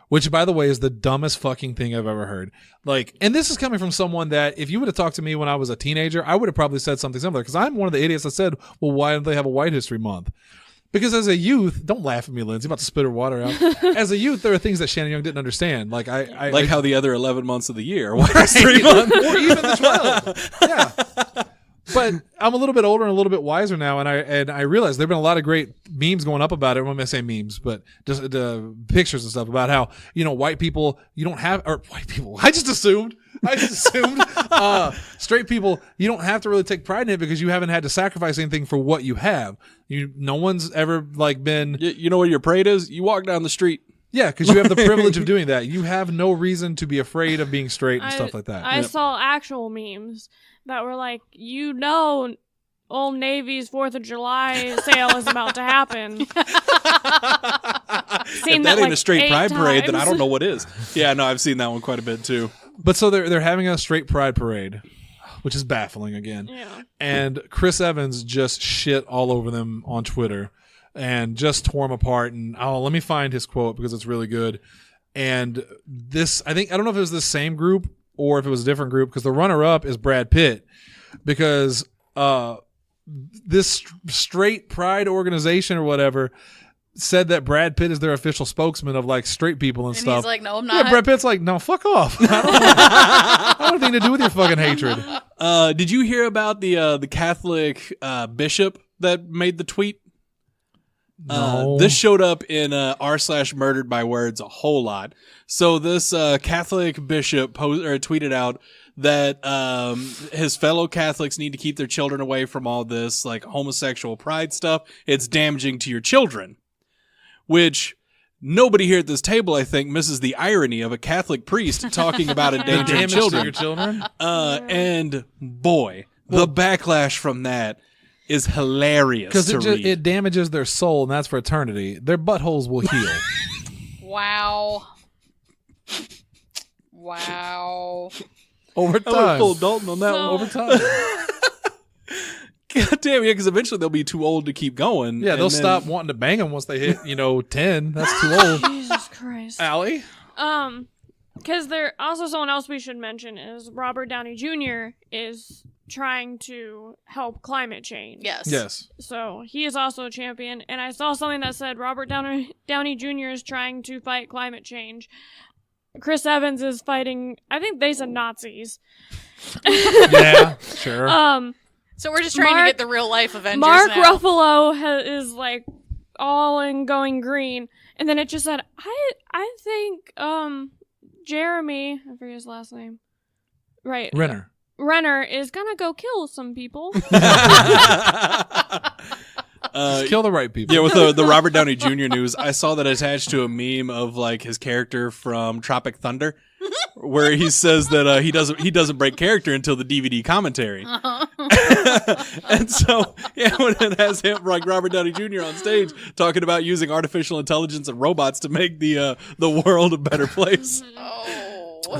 which, by the way, is the dumbest fucking thing I've ever heard. Like, and this is coming from someone that if you would have talked to me when I was a teenager, I would have probably said something similar because I'm one of the idiots that said, well, why don't they have a White History Month? Because as a youth, don't laugh at me, Lindsay, I'm about to spit her water out. As a youth, there are things that Shannon Young didn't understand. Like how the other 11 months of the year, White History Month. Or even the 12. Yeah. But I'm a little bit older and a little bit wiser now, and I realize there've been a lot of great memes going up about it. I'm going to say memes, but just the pictures and stuff about how, white people, you don't have, or white people, I just assumed straight people, you don't have to really take pride in it because you haven't had to sacrifice anything for what you have. No one's ever been. You know what your parade is? You walk down the street. Yeah, because you have the privilege of doing that. You have no reason to be afraid of being straight and stuff like that. I saw actual memes that were like, Old Navy's 4th of July sale is about to happen. If that ain't a straight pride parade, then I don't know what is. Yeah, no, I've seen that one quite a bit too. But so they're having a straight pride parade, which is baffling again. Yeah. And Chris Evans just shit all over them on Twitter and just tore them apart. And let me find his quote because it's really good. And this, I don't know if it was the same group or if it was a different group because the runner-up is Brad Pitt because this straight pride organization or whatever said that Brad Pitt is their official spokesman of like straight people and stuff. He's like, no, I'm not. Yeah, Brad Pitt's like, no, fuck off. I don't have anything to do with your fucking hatred. Did you hear about the Catholic bishop that made the tweet? No. This showed up in r/murdered by words a whole lot. So this Catholic bishop tweeted out that his fellow Catholics need to keep their children away from all this like homosexual pride stuff. It's damaging to your children. Which nobody here at this table, I think, misses the irony of a Catholic priest talking about endangering children. Your children. And boy, the backlash from that is hilarious because read. It damages their soul, and that's for eternity. Their buttholes will heal. Wow. Over time. I went full Dalton on that one. Over time. God damn, yeah, because eventually they'll be too old to keep going. Yeah, they'll stop wanting to bang them once they hit, 10. That's too old. Jesus Christ. Allie? Because there also someone else we should mention is Robert Downey Jr. is trying to help climate change. Yes. So he is also a champion, and I saw something that said Robert Downey Jr. is trying to fight climate change. Chris Evans is fighting, I think they said Nazis. Yeah, sure. So we're just trying to get the real life Avengers Mark now. Ruffalo is like all in going green, and then it just said, I think Jeremy, I forget his last name. Right. Renner is gonna go kill some people. Kill the right people. Yeah, with the Robert Downey Jr. news, I saw that attached to a meme of like his character from Tropic Thunder, where he says that he doesn't break character until the DVD commentary. And so, yeah, when it has him like Robert Downey Jr. on stage talking about using artificial intelligence and robots to make the world a better place.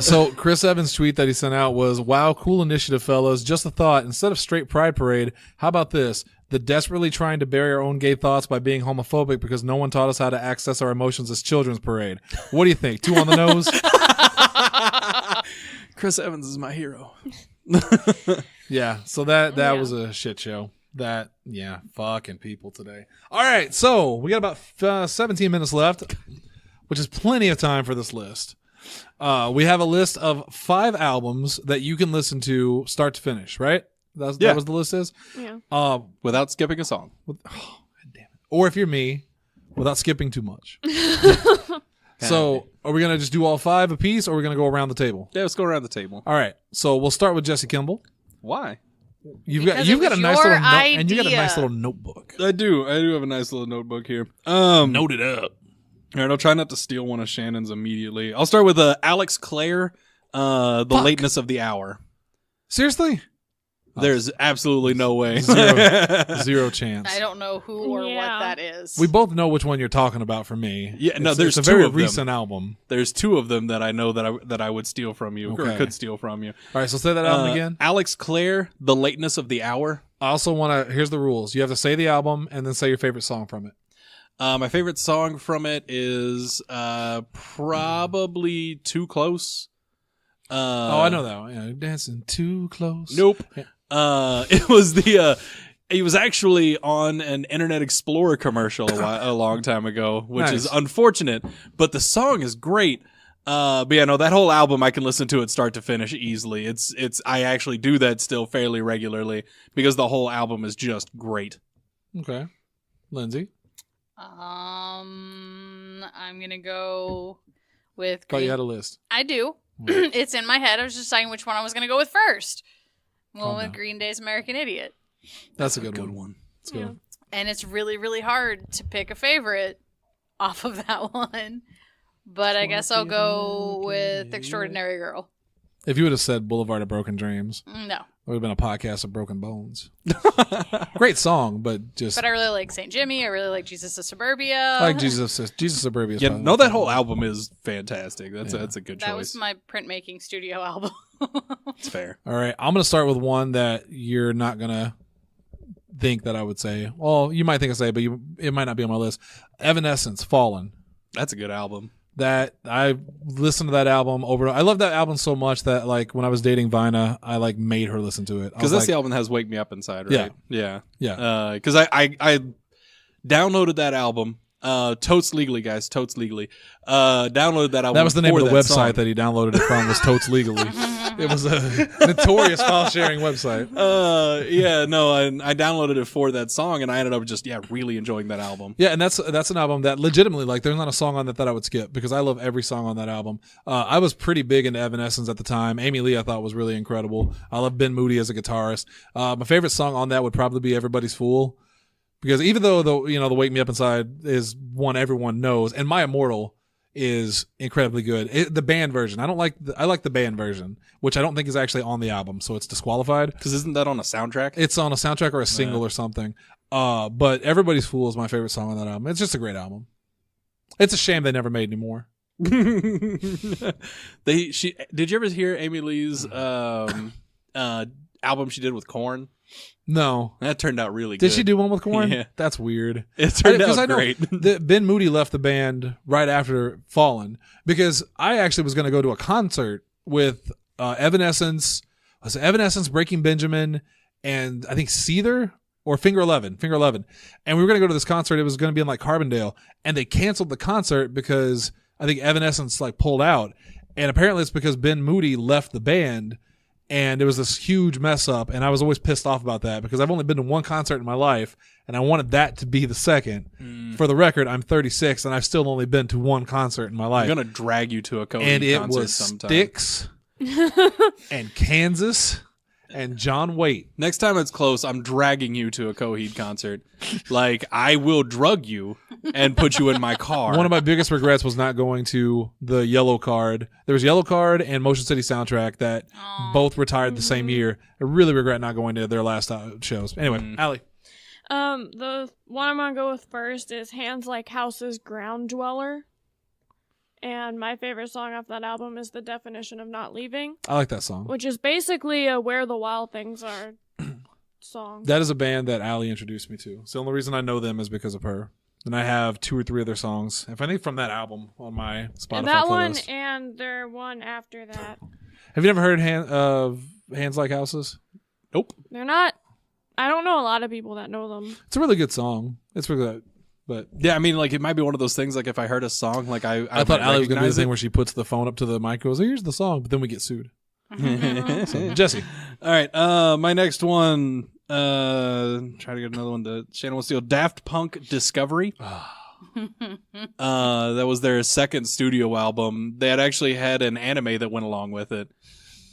So Chris Evans' tweet that he sent out was, "Wow, cool initiative, fellas. Just a thought. Instead of straight pride parade, how about this? The desperately trying to bury our own gay thoughts by being homophobic because no one taught us how to access our emotions as children's parade. What do you think? 2 on the nose?" Chris Evans is my hero. Yeah, so that was a shit show. Fucking people today. All right, so we got about 17 minutes left, which is plenty of time for this list. We have a list of 5 albums that you can listen to start to finish, right? That was the list is? Yeah. Without skipping a song. God damn it. Or if you're me, without skipping too much. So are we going to just do all 5 apiece, or are we going to go around the table? Yeah, let's go around the table. All right. So we'll start with Jesse Kimball. Why? You've got a nice little and you got a nice little notebook. I do have a nice little notebook here. Note it up. All right, I'll try not to steal one of Shannon's immediately. I'll start with Alex Clare, The Lateness of the Hour. Seriously? There's absolutely no way. Zero chance. I don't know who or what that is. We both know which one you're talking about for me. Yeah, no, there's it's a 2 very of them. recent album. There's 2 of them that I know that I would steal from you or could steal from you. All right, so say that album again. Alex Clare, The Lateness of the Hour. I also want to, here's the rules. You have to say the album and then say your favorite song from it. My favorite song from it is probably Too Close. I know that one. Yeah, Dancing Too Close. Nope. Yeah. It was he was actually on an Internet Explorer commercial a long time ago, which is unfortunate, but the song is great. But yeah, no, that whole album I can listen to it start to finish easily. I actually do that still fairly regularly because the whole album is just great. Okay. Lindsay? I'm gonna go with. Thought you had a list. I do. It's in my head. I was just deciding which one I was gonna go with first. Well, with Green Day's American Idiot. That's a good one. It's good. And it's really, really hard to pick a favorite off of that one. But I guess I'll go with Extraordinary Girl. If you would have said Boulevard of Broken Dreams, no. It would have been a podcast of broken bones. Great song, but just... But I really like St. Jimmy. I really like Jesus of Suburbia. I like Jesus of Suburbia. Yeah, no, that whole album is fantastic. That's a good choice. That was my printmaking studio album. It's fair. All right, I'm going to start with one that you're not going to think that I would say. Well, you might think I say, but it might not be on my list. Evanescence, Fallen. That's a good album. That I listened to that album over. I love that album so much that like when I was dating Vina, I like made her listen to it because that's the album that has "Wake Me Up Inside," right? Yeah. Because I downloaded that album. Totes Legally, guys. Totes Legally. Downloaded that album. That was the name of the website song. that he downloaded it from. Was Totes Legally. It was a notorious file sharing website. I downloaded it for that song, and I ended up just really enjoying that album. Yeah, and that's an album that legitimately, like, there's not a song on that I would skip because I love every song on that album. I was pretty big into Evanescence at the time. Amy Lee I thought was really incredible. I love Ben Moody as a guitarist. My favorite song on that would probably be Everybody's Fool. Because even though the Wake Me Up Inside is one everyone knows, and My Immortal is incredibly good. The band version, I like the band version, which I don't think is actually on the album, so it's disqualified. Because isn't that on a soundtrack? It's on a soundtrack or a single or something. But Everybody's Fool is my favorite song on that album. It's just a great album. It's a shame they never made any more. Did you ever hear Amy Lee's album she did with Korn? No. That turned out really good. Did she do one with Korn? Yeah. That's weird. It turned out great. Ben Moody left the band right after Fallen because I actually was going to go to a concert with Evanescence, Breaking Benjamin, and I think Seether or Finger 11. And we were going to go to this concert. It was going to be in like Carbondale, and they canceled the concert because I think Evanescence like pulled out. And apparently it's because Ben Moody left the band. And it was this huge mess up, and I was always pissed off about that because I've only been to one concert in my life, and I wanted that to be the second. For the record, I'm 36, and I've still only been to one concert in my life. I'm going to drag you to a Coheed and it concert was sometime. Styx and Kansas and John Waite. Next time it's close, I'm dragging you to a Coheed concert. Like, I will drug you and put you in my car. One of my biggest regrets was not going to the Yellow Card. There was Yellow Card and Motion City Soundtrack that both retired the same year. I really regret not going to their last shows. Anyway, Allie. The one I'm going to go with first is Hands Like House's Ground Dweller. And my favorite song off that album is The Definition of Not Leaving. I like that song. Which is basically a Where the Wild Things Are song. That is a band that Allie introduced me to. So the only reason I know them is because of her. And I have 2 or 3 of their songs, if I think from that album, on my Spotify and that playlist. One and their one after that. Have you ever heard of Hands Like Houses? Nope. They're not. I don't know a lot of people that know them. It's a really good song. It's really good. But yeah, I mean, like, it might be one of those things, like, if I heard a song, like, I thought Allie was going to do the thing where she puts the phone up to the mic and goes, oh, here's the song, but then we get sued. So, Jesse. All right, my next one, try to get another one to Shannon will steal. Daft Punk Discovery. That was their second studio album. They had actually had an anime that went along with it.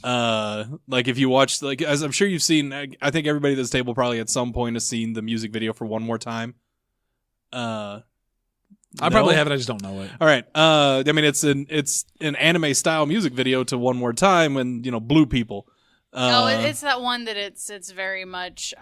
Like, if you watch, like, as I'm sure you've seen, I think everybody at this table probably at some point has seen the music video for One More Time. I probably haven't. I just don't know it. All right. I mean, it's an anime style music video to One More Time, and blue people. It's that one that it's very much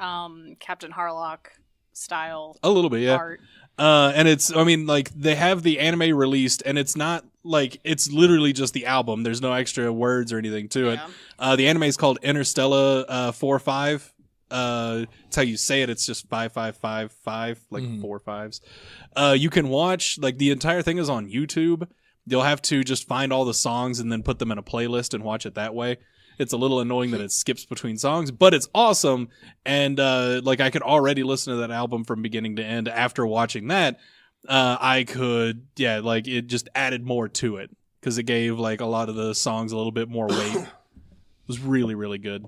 Captain Harlock style. A little bit, yeah. Art. And it's, I mean, like, they have the anime released, and it's not like, it's literally just the album. There's no extra words or anything to it. The anime is called Interstellar 4-5. It's how you say it. It's just 5-5-5-5, like 4 5s. You can watch, like, the entire thing is on YouTube. You'll have to just find all the songs and then put them in a playlist and watch it that way. It's a little annoying that it skips between songs, but it's awesome. And like, I could already listen to that album from beginning to end. After watching that, I could, like, it just added more to it because it gave, like, a lot of the songs a little bit more weight. It was really, really good.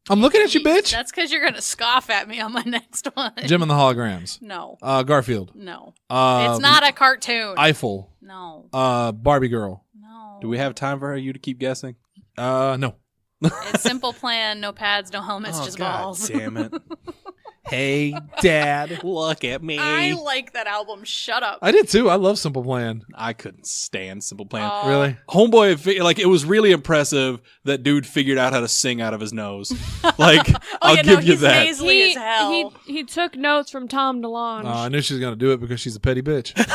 I'm looking at you, bitch. That's because you're going to scoff at me on my next one. Jim and the Holograms. No. Garfield. No. It's not a cartoon. Eiffel. No. Barbie Girl. No. Do we have time for you to keep guessing? No. It's Simple Plan, no pads, no helmets, just God balls. Damn it. Hey, Dad. Look at me. I like that album. Shut up. I did too. I love Simple Plan. I couldn't stand Simple Plan. Really? Homeboy, like, it was really impressive that dude figured out how to sing out of his nose. Like, I'll give you that. Nasally as hell. He took notes from Tom DeLonge. I knew she was going to do it because she's a petty bitch. Yeah,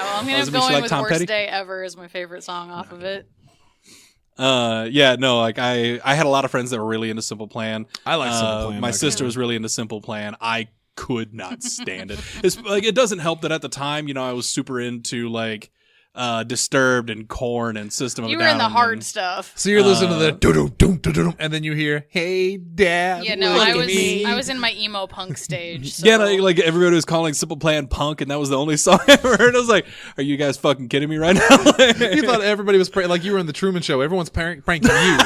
well, I'm going to go in with Worst Day Ever is my favorite song off of it. Like, I had a lot of friends that were really into Simple Plan. I like Simple Plan. My sister was really into Simple Plan. I could not stand it. It's like, it doesn't help that at the time, you know, I was super into like Disturbed and Korn and System of a Down. You were in the hard stuff. So you're listening to the doo-doo-doo-doo-doo, and then you hear, "Hey, Dad." Yeah, no, I was in my emo punk stage. So. Yeah, like everybody was calling Simple Plan punk, and that was the only song I ever heard. I was like, "Are you guys fucking kidding me right now?" You thought everybody was like you were in the Truman Show. Everyone's pranking you.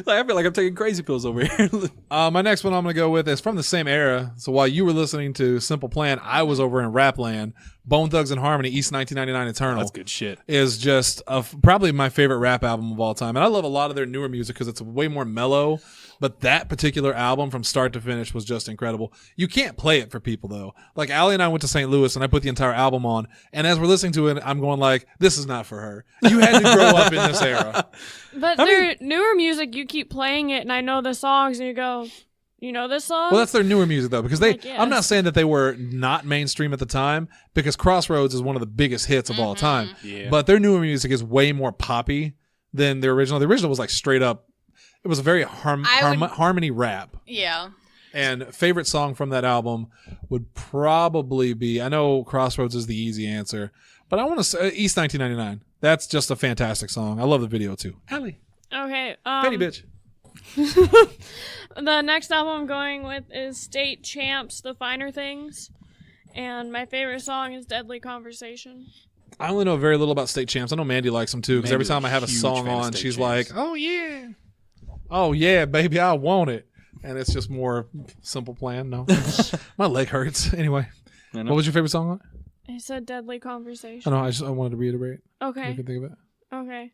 Like, I feel like I'm taking crazy pills over here. My next one I'm going to go with is from the same era. So while you were listening to Simple Plan, I was over in Rapland. Bone Thugs and Harmony, East 1999 Eternal. That's good shit. Is just probably my favorite rap album of all time. And I love a lot of their newer music because it's way more mellow. But that particular album from start to finish was just incredible. You can't play it for people, though. Like, Allie and I went to St. Louis, and I put the entire album on. And as we're listening to it, I'm going like, this is not for her. You had to grow up in this era. But their newer music, you keep playing it, and I know the songs, and you go, you know this song? Well, that's their newer music, though, because I'm not saying that they were not mainstream at the time, because Crossroads is one of the biggest hits of all time. Yeah. But their newer music is way more poppy than the original. The original was like straight up. It was a very harmony rap. Yeah. And favorite song from that album would probably be, I know Crossroads is the easy answer, but I want to say East 1999. That's just a fantastic song. I love the video too. Allie. Okay. Petty bitch. The next album I'm going with is State Champs, The Finer Things. And my favorite song is Deadly Conversation. I only know very little about State Champs. I know Mandy likes them too, because every time I have a song on, she's like, oh yeah, baby, I want it. And it's just more Simple Plan. No, my leg hurts. Anyway, what was your favorite song on it? I said Deadly Conversation. I know. I wanted to reiterate. Okay. You can think of it. Okay.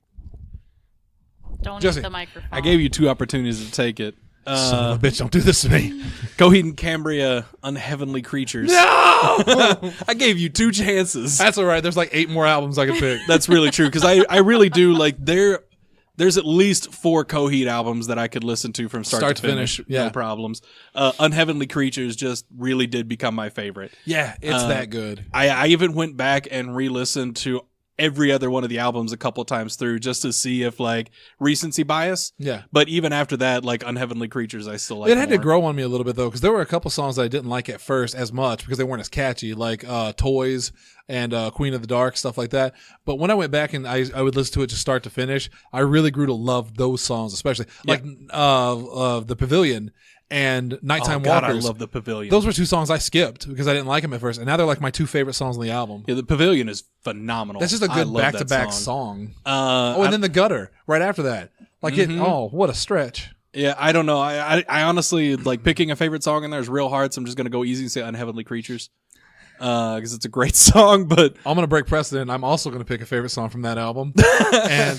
Don't Jesse, hit the microphone. I gave you 2 opportunities to take it. Son of a bitch, don't do this to me. Coheed and Cambria, Unheavenly Creatures. No! I gave you 2 chances. That's all right. There's like 8 more albums I could pick. That's really true, because I really do, like, there's at least 4 Coheed albums that I could listen to from start to finish. Yeah. No problems. Unheavenly Creatures just really did become my favorite. Yeah, it's that good. I even went back and re-listened to every other one of the albums a couple times through just to see if, like, recency bias. Yeah. But even after that, like, Unheavenly Creatures, I still like it had more. to grow on me a little bit, though, because there were a couple songs that I didn't like at first as much because they weren't as catchy, like Toys and Queen of the Dark, stuff like that. But when I went back and I would listen to it just start to finish, I really grew to love those songs, especially. Yeah. Like The Pavilion and Nighttime God, Walkers. I love The Pavilion. Those were 2 songs I skipped because I didn't like them at first, and now they're like my 2 favorite songs on the album. Yeah, The Pavilion is phenomenal. That's just a good back-to-back song. And then The Gutter right after that. Like what a stretch. Yeah, I don't know. I honestly, like, picking a favorite song in there is real hard, so I'm just going to go easy and say Unheavenly Creatures. Because it's a great song, but I'm going to break precedent. I'm also going to pick a favorite song from that album. And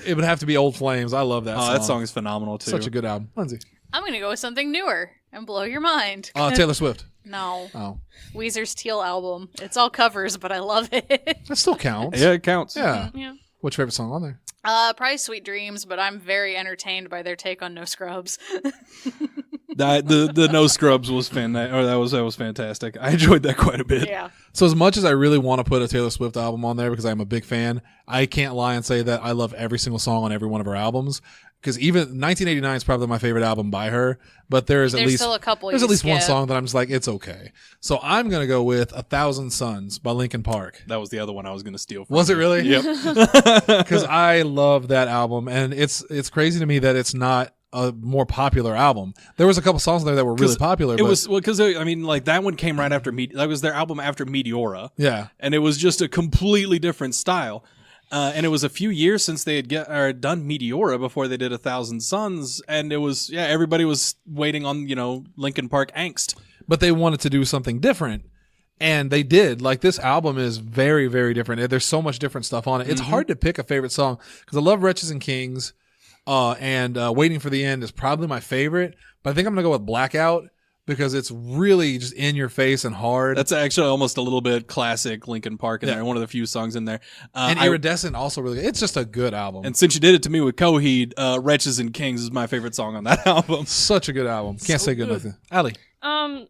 it would have to be Old Flames. I love that song. That song is phenomenal, too. Such a good album. Lindsay. I'm going to go with something newer and blow your mind. Taylor Swift. No. Oh. Weezer's Teal album. It's all covers, but I love it. That still counts. Yeah, it counts. Yeah. Yeah. What's your favorite song on there? Probably Sweet Dreams, but I'm very entertained by their take on No Scrubs. The No Scrubs was that was fantastic. I enjoyed that quite a bit. Yeah. So as much as I really want to put a Taylor Swift album on there because I'm a big fan, I can't lie and say that I love every single song on every one of her albums. Because even 1989 is probably my favorite album by her, but there's at least still a couple. There's at least one song that I'm just like, it's okay. So I'm gonna go with 1,000 Suns by Linkin Park. That was the other one I was gonna steal from. Was it really? Yep. Because I love that album, and it's crazy to me that it's not a more popular album. There was a couple songs there that were really popular. Because I mean, like, that one came right after that was their album after Meteora. Yeah, and it was just a completely different style. And it was a few years since they had done Meteora before they did 1,000 Suns, and it was everybody was waiting on Linkin Park angst, but they wanted to do something different, and they did. Like, this album is very, very different. There's so much different stuff on it. It's hard to pick a favorite song because I love Wretches and Kings, and Waiting for the End is probably my favorite. But I think I'm gonna go with Blackout. Because it's really just in your face and hard. That's actually almost a little bit classic Linkin Park in there. One of the few songs in there. And Iridescent also really good. It's just a good album. And since you did it to me with Coheed, Wretches and Kings is my favorite song on that album. Such a good album. Can't say good nothing. Allie.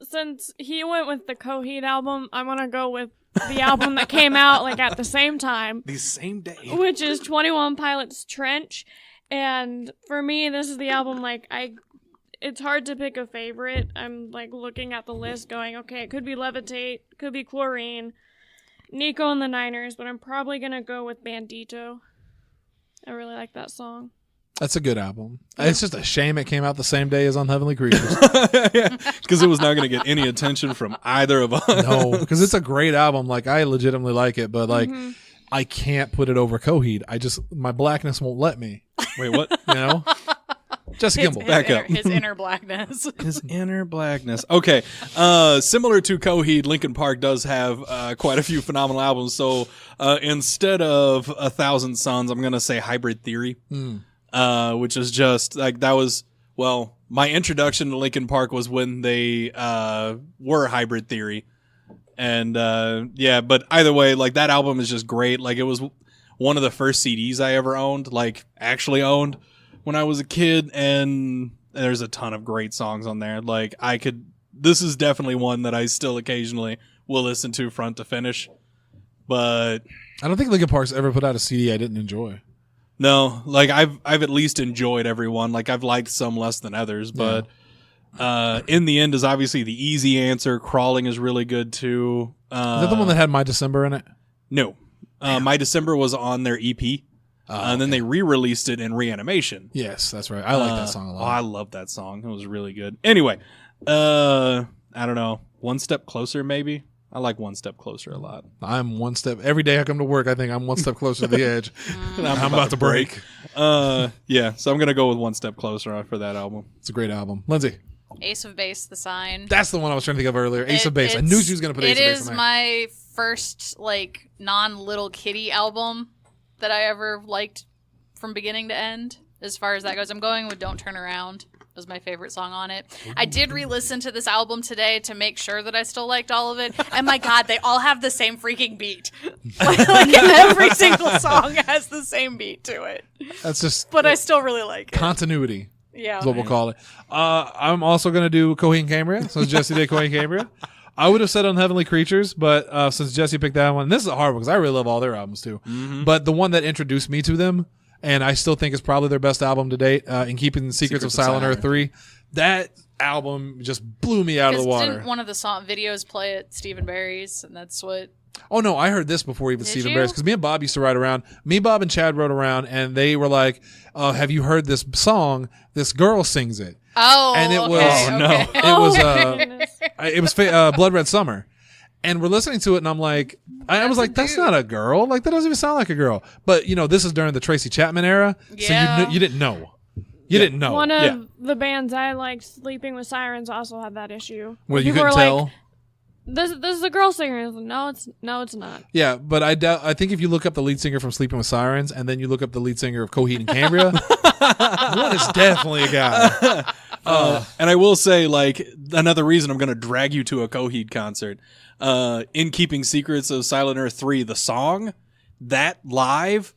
Since he went with the Coheed album, I'm gonna go with the album that came out like at the same time. The same day. Which is 21 Pilots Trench. And for me, this is the album it's hard to pick a favorite. I'm like looking at the list going, okay, it could be Levitate, could be Chlorine, Nico and the Niners, but I'm probably going to go with Bandito. I really like that song. That's a good album. Yeah. It's just a shame it came out the same day as Unheavenly Creatures. Because it was not going to get any attention from either of us. No, because it's a great album. Like, I legitimately like it, but like, I can't put it over Coheed. My blackness won't let me. Wait, what? You know? Jesse Kimball, back up. His inner blackness. His inner blackness. Okay. Similar to Coheed, Linkin Park does have quite a few phenomenal albums. So instead of 1,000 Suns, I'm going to say Hybrid Theory. Which is just like that was my introduction to Linkin Park was when they were Hybrid Theory, and but either way, like that album is just great. Like it was one of the first CDs I ever owned, like actually owned when I was a kid, and there's a ton of great songs on there. Like this is definitely one that I still occasionally will listen to front to finish. But I don't think Linkin Park's ever put out a CD I didn't enjoy. No, like I've at least enjoyed every one. Like I've liked some less than others, but in the end is obviously the easy answer. Crawling is really good too. Is that the one that had My December in it? No, My December was on their EP, and then they re-released it in Reanimation. Yes, that's right. I like that song a lot. Oh, I love that song. It was really good. Anyway, I don't know. One Step Closer, maybe. I like One Step Closer a lot. I'm one step every day I come to work. I think I'm one step closer to the edge. I'm about to break. So I'm gonna go with One Step Closer for that album. It's a great album. Lindsay. Ace of Base, The Sign. That's the one I was trying to think of earlier. Ace of Base. I knew she was gonna put Ace of Base. It is my first like non-Little Kitty album that I ever liked from beginning to end. As far as that goes, I'm going with Don't Turn Around. Was my favorite song on it. I did re-listen to this album today to make sure that I still liked all of it. And my God, they all have the same freaking beat. like every single song has the same beat to it. That's just. But I still really like it. Continuity. Yeah, is what we'll call it. I'm also gonna do Coheed and Cambria. So Jesse did Coheed and Cambria. I would have said Unheavenly Creatures, but since Jesse picked that one, this is a hard one because I really love all their albums too. But the one that introduced me to them, and I still think is probably their best album to date, in Keeping the Secrets of Silent Earth 3. That album just blew me out of the water. Didn't one of the song videos play at Stephen Barry's, and that's what... Oh, no, I heard this before even Stephen Barry's, because me and Bob used to ride around. Me, Bob, and Chad rode around, and they were like, have you heard this song? This girl sings it. Oh, and it was, it was Blood Red Summer. And we're listening to it, and I'm like, I was like, that's not a girl. Like, that doesn't even sound like a girl. But, this is during the Tracy Chapman era, so you didn't know. You didn't know. One of the bands I liked, Sleeping with Sirens, also had that issue. Well, you couldn't tell? Like, this is a girl singer. No, it's not. Yeah, but I think if you look up the lead singer from Sleeping with Sirens, and then you look up the lead singer of Coheed and Cambria, one is definitely a guy. And I will say, like, another reason I'm going to drag you to a Coheed concert. In Keeping Secrets of Silent Earth 3, the song, that live,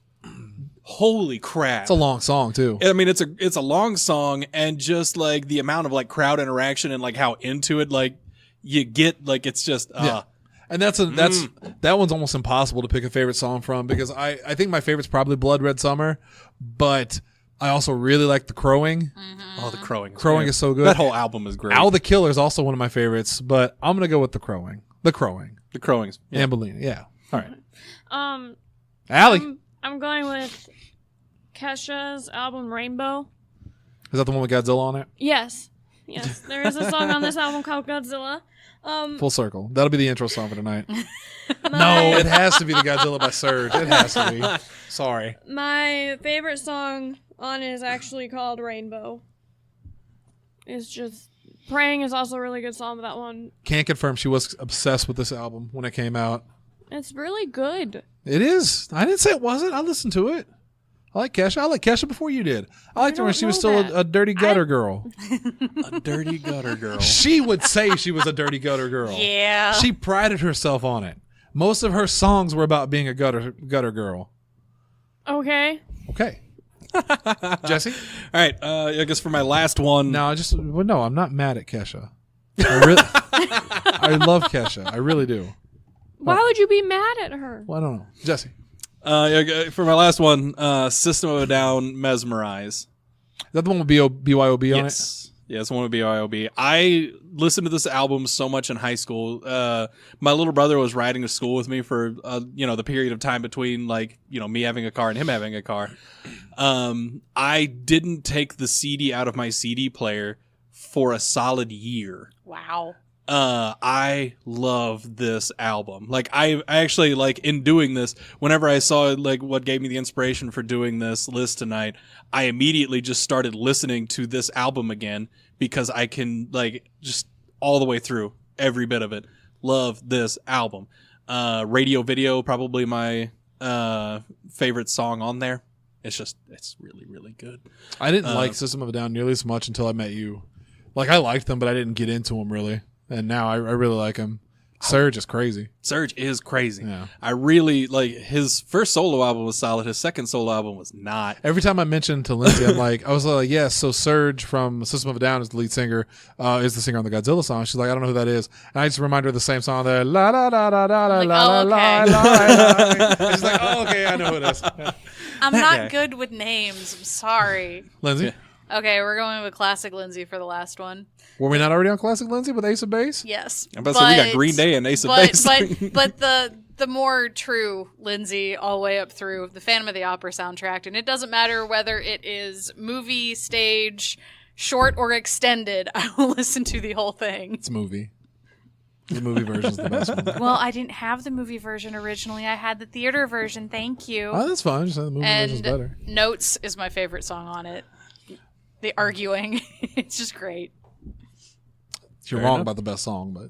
holy crap. It's a long song, too. I mean, it's a long song, and just, like, the amount of, like, crowd interaction and, like, how into it, like, you get, like, it's just, And that one's almost impossible to pick a favorite song from, because I think my favorite's probably Blood Red Summer, but I also really like The Crowing. Oh, The Crowing. Crowing is so good. That whole album is great. Owl the Killer is also one of my favorites, but I'm going to go with The Crowing. The Crowing. The Crowings. Yeah. Ambulina, yeah. All right. Allie. I'm going with Kesha's album Rainbow. Is that the one with Godzilla on it? Yes. There is a song on this album called Godzilla. Full circle. That'll be the intro song for tonight. No, it has to be the Godzilla by Surge. It has to be. Sorry. My favorite song on it is actually called Rainbow. It's just... Praying is also a really good song, but that one... Can't confirm she was obsessed with this album when it came out. It's really good. It is. I didn't say it wasn't. I listened to it. I like Kesha. I like Kesha before you did. I liked her when she was still a dirty gutter girl. A dirty gutter girl. She would say she was a dirty gutter girl. Yeah. She prided herself on it. Most of her songs were about being a gutter girl. Okay. Jesse? All right. I guess for my last one. No, I'm not mad at Kesha. I love Kesha. I really do. Why would you be mad at her? Well, I don't know. Jesse? For my last one, System of a Down, Mesmerize. Is that the one with BYOB on it? Yes, one would be BYOB. I listened to this album so much in high school. My little brother was riding to school with me for the period of time between me having a car and him having a car. I didn't take the CD out of my CD player for a solid year. Wow. I love this album. Like I actually in doing this, whenever I saw what gave me the inspiration for doing this list tonight, I immediately just started listening to this album again because I can just all the way through every bit of it. Love this album. Radio Video, probably my favorite song on there. It's really, really good. I didn't like System of a Down nearly as much until I met you. I liked them, but I didn't get into them really. And now I really like him. Surge is crazy. Surge is crazy. Yeah. I really his first solo album was solid. His second solo album was not. Every time I mentioned to Lindsay, I was like, yes, so Surge from System of a Down is the lead singer, is the singer on the Godzilla song. She's like, I don't know who that is. And I just remind her of the same song there. La la la la la la la la la. She's like, oh, okay, I know who it is. Yeah. I'm not good with names. I'm sorry. Lindsay? Yeah. Okay, we're going with Classic Lindsay for the last one. Were we not already on Classic Lindsay with Ace of Base? Yes. I'm about to say we got Green Day and Ace of Base. But the more true Lindsay all the way up through the Phantom of the Opera soundtrack. And it doesn't matter whether it is movie, stage, short, or extended. I will listen to the whole thing. It's movie. The movie version is the best one. Well, I didn't have the movie version originally. I had the theater version. Thank you. Oh, that's fine. Just the movie version is better. Notes is my favorite song on it. The arguing. It's just great. You're wrong about the best song, but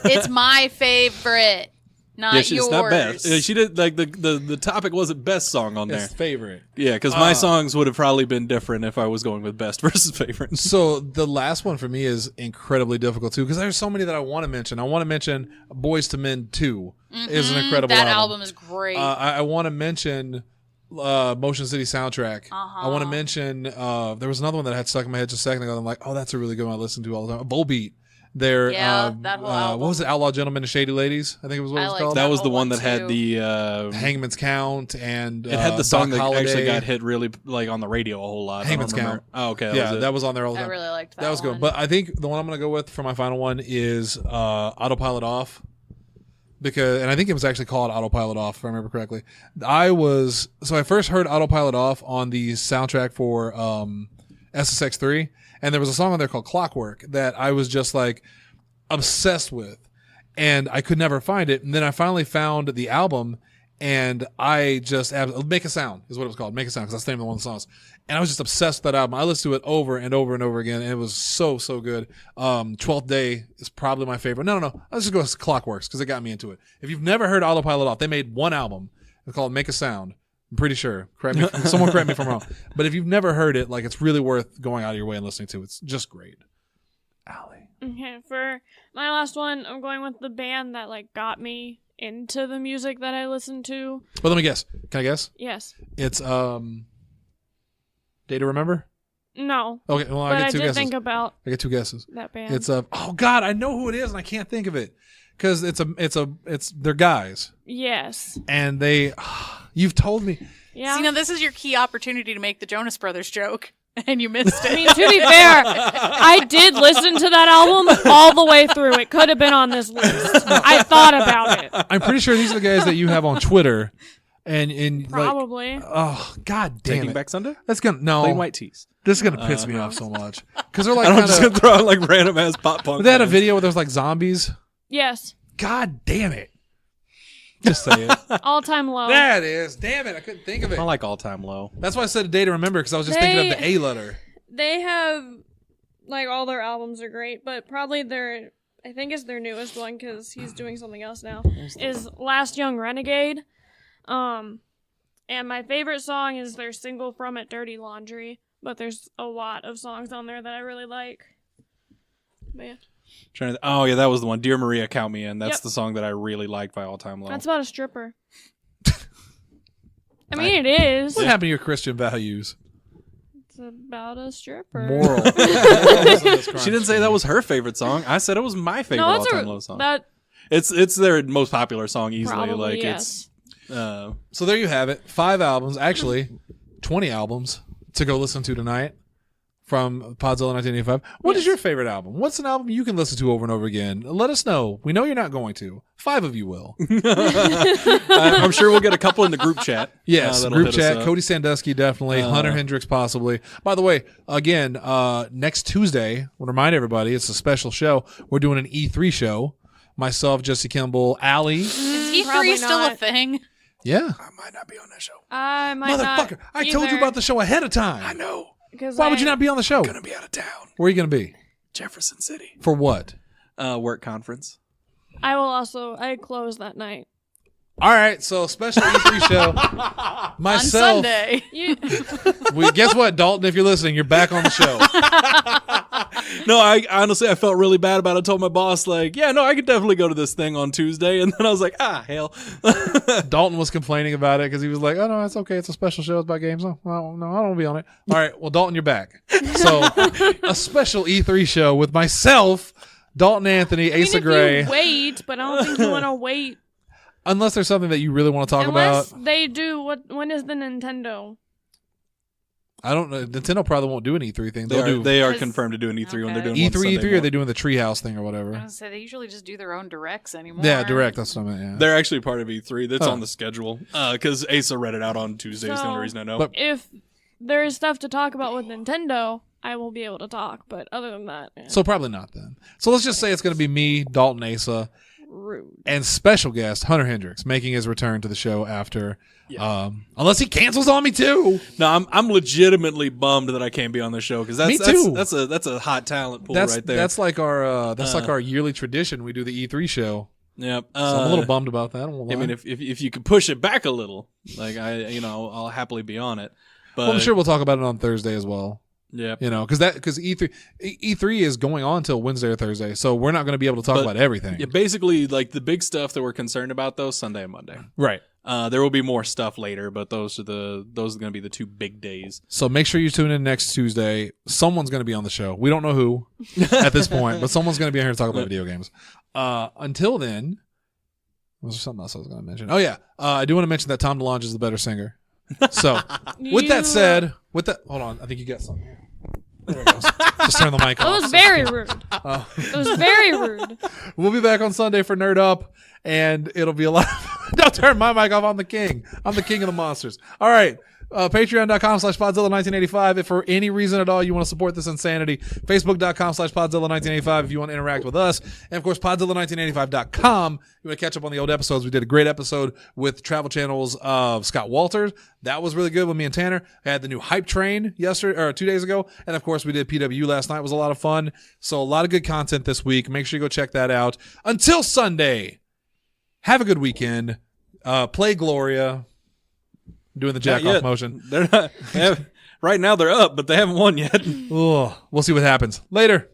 it's my favorite, not yours. It's not best. She did the topic wasn't best song on there. it's favorite. Yeah, because my songs would have probably been different if I was going with best versus favorite. So the last one for me is incredibly difficult too, because there's so many that I want to mention. I want to mention Boys to Men 2 is an incredible that album. album is great. I want to mention Motion City soundtrack. I want to mention there was another one that I had stuck in my head just a second ago. I'm like, oh, that's a really good one I listen to all the time. Bull Beat. Their that whole album. What was it? Outlaw Gentlemen and Shady Ladies, I think it was what it was called. That was the one that too. had the Hangman's Count, and it had the song Doc that Holliday. actually got hit really on the radio a whole lot. Hangman's Count. Oh, okay. That was on there all the time. I really liked that. That was good. But I think the one I'm going to go with for my final one is Autopilot Off. And I think it was actually called Autopilot Off, if I remember correctly. I first heard Autopilot Off on the soundtrack for SSX3, and there was a song on there called Clockwork that I was just obsessed with, and I could never find it. And then I finally found the album, and I just Make a Sound is what it was called. Make a Sound, because that's the name of one of the songs. And I was just obsessed with that album. I listened to it over and over and over again, and it was so good. 12th Day is probably my favorite. No. Let's just go with Clockworks, because it got me into it. If you've never heard Autopilot Off, they made one album. It's called Make a Sound. I'm pretty sure. Someone correct me if I'm wrong. But if you've never heard it, it's really worth going out of your way and listening to. It's just great. Allie. Okay, for my last one, I'm going with the band that got me into the music that I listened to. Well, let me guess. Can I guess? Yes. It's Day to Remember? No. Okay, well, but I get two did guesses. think about I get two guesses. that band. It's oh God, I know who it is and I can't think of it. Because they're guys. Yes. And you've told me. Yeah. See, now this is your key opportunity to make the Jonas Brothers joke, and you missed it. I mean, to be fair, I did listen to that album all the way through. It could have been on this list. I thought about it. I'm pretty sure these are the guys that you have on Twitter. And Probably. Oh God damn Taking it! Back Sunday? That's gonna Plain White Tees. This is gonna piss me off so much because they're I'm just gonna throw out random ass pop punk. They had a video where there's zombies. Yes. God damn it! Just say it. All Time Low. That is. Damn it! I couldn't think of it. I like All Time Low. That's why I said A Day to Remember, because I was just thinking of the A letter. They have all their albums are great, but probably I think it's their newest one because he's doing something else now. Is Last Young Renegade. And my favorite song is their single from it, Dirty Laundry. But there's a lot of songs on there that I really like. But yeah. That was the one. Dear Maria, Count Me In. That's the song that I really liked by All Time Low. That's about a stripper. I mean, it is. What happened to your Christian values? It's about a stripper. Moral. She didn't say that was her favorite song. I said it was my favorite All Time Low song. It's their most popular song easily. Probably, yes. So there you have it. 5 albums, actually 20 albums to go listen to tonight. from Podzilla 1985. What is your favorite album? What's an album you can listen to over and over again? Let us know. We know you're not going to. 5 of you will. I'm sure we'll get a couple in the group chat. Yes, group chat. Cody Sandusky, definitely. Hunter Hendricks, possibly. By the way, again, next Tuesday, I want to remind everybody, it's a special show. We're doing an E3 show. Myself, Jesse Kimball, Allie. Is E3 still a thing? Yeah. I might not be on that show. I might Motherfucker, not I told you about the show ahead of time. I know. Why would you not be on the show? I'm going to be out of town. Where are you going to be? Jefferson City. For what? Work conference. I close that night. All right, so special E3 show. Myself. On Sunday. Guess what, Dalton? If you're listening, you're back on the show. No, I honestly, I felt really bad about it. I told my boss, like, yeah, no, I could definitely go to this thing on Tuesday. And then I was like, hell. Dalton was complaining about it because he was like, oh, no, it's okay. It's a special show. It's about games. No, I don't want to be on it. All right, well, Dalton, you're back. So a special E3 show with myself, Dalton Anthony, Asa Gray. You wait, but I don't think you want to wait. Unless there's something that you really want to talk about. Unless they do, when is the Nintendo? I don't know. Nintendo probably won't do an E3 thing. They are confirmed to do an E3 when they're doing E3, E3, or are they doing the Treehouse thing or whatever? I was gonna say they usually just do their own directs anymore. Yeah, direct. That's what I meant. Yeah. They're actually part of E3. That's on the schedule. Because Asa read it out on Tuesday. Is the only reason I know. If there is stuff to talk about with Nintendo, I will be able to talk. But other than that, so probably not then. So let's just say it's going to be me, Dalton, Asa. Rude. And special guest Hunter Hendricks making his return to the show after, unless he cancels on me too. No, I'm legitimately bummed that I can't be on the show because me too. That's a hot talent pool right there. That's like our yearly tradition. We do the E3 show. Yep. So I'm a little bummed about that. I mean, if you could push it back a little, like I'll happily be on it. But I'm sure we'll talk about it on Thursday as well. Yeah, because E3 is going on till Wednesday or Thursday, so we're not going to be able to talk about everything. Yeah, basically, like the big stuff that we're concerned about, though, Sunday and Monday. Right. There will be more stuff later, but those are going to be the 2 big days. So make sure you tune in next Tuesday. Someone's going to be on the show. We don't know who at this point, but someone's going to be here to talk about video games. Until then, was there something else I was going to mention? Oh yeah, I do want to mention that Tom DeLonge is the better singer. So, with that said, hold on, I think you got something here. There it goes. Just turn the mic off. It was very rude. It was very rude. We'll be back on Sunday for Nerd Up, and it'll be a lot. Don't turn my mic off. I'm the king. I'm the king of the monsters. All right. Patreon.com/Podzilla1985 if for any reason at all you want to support this insanity. Facebook.com/Podzilla1985 if you want to interact with us. And of course, Podzilla1985.com. You want to catch up on the old episodes. We did a great episode with Travel Channel's Scott Walters. That was really good with me and Tanner. I had the new Hype Train 2 days ago. And of course, we did PW last night. It was a lot of fun. So a lot of good content this week. Make sure you go check that out. Until Sunday, have a good weekend. Play Gloria. Doing the jack off motion. They're not. Right now they're up, but they haven't won yet. We'll see what happens later.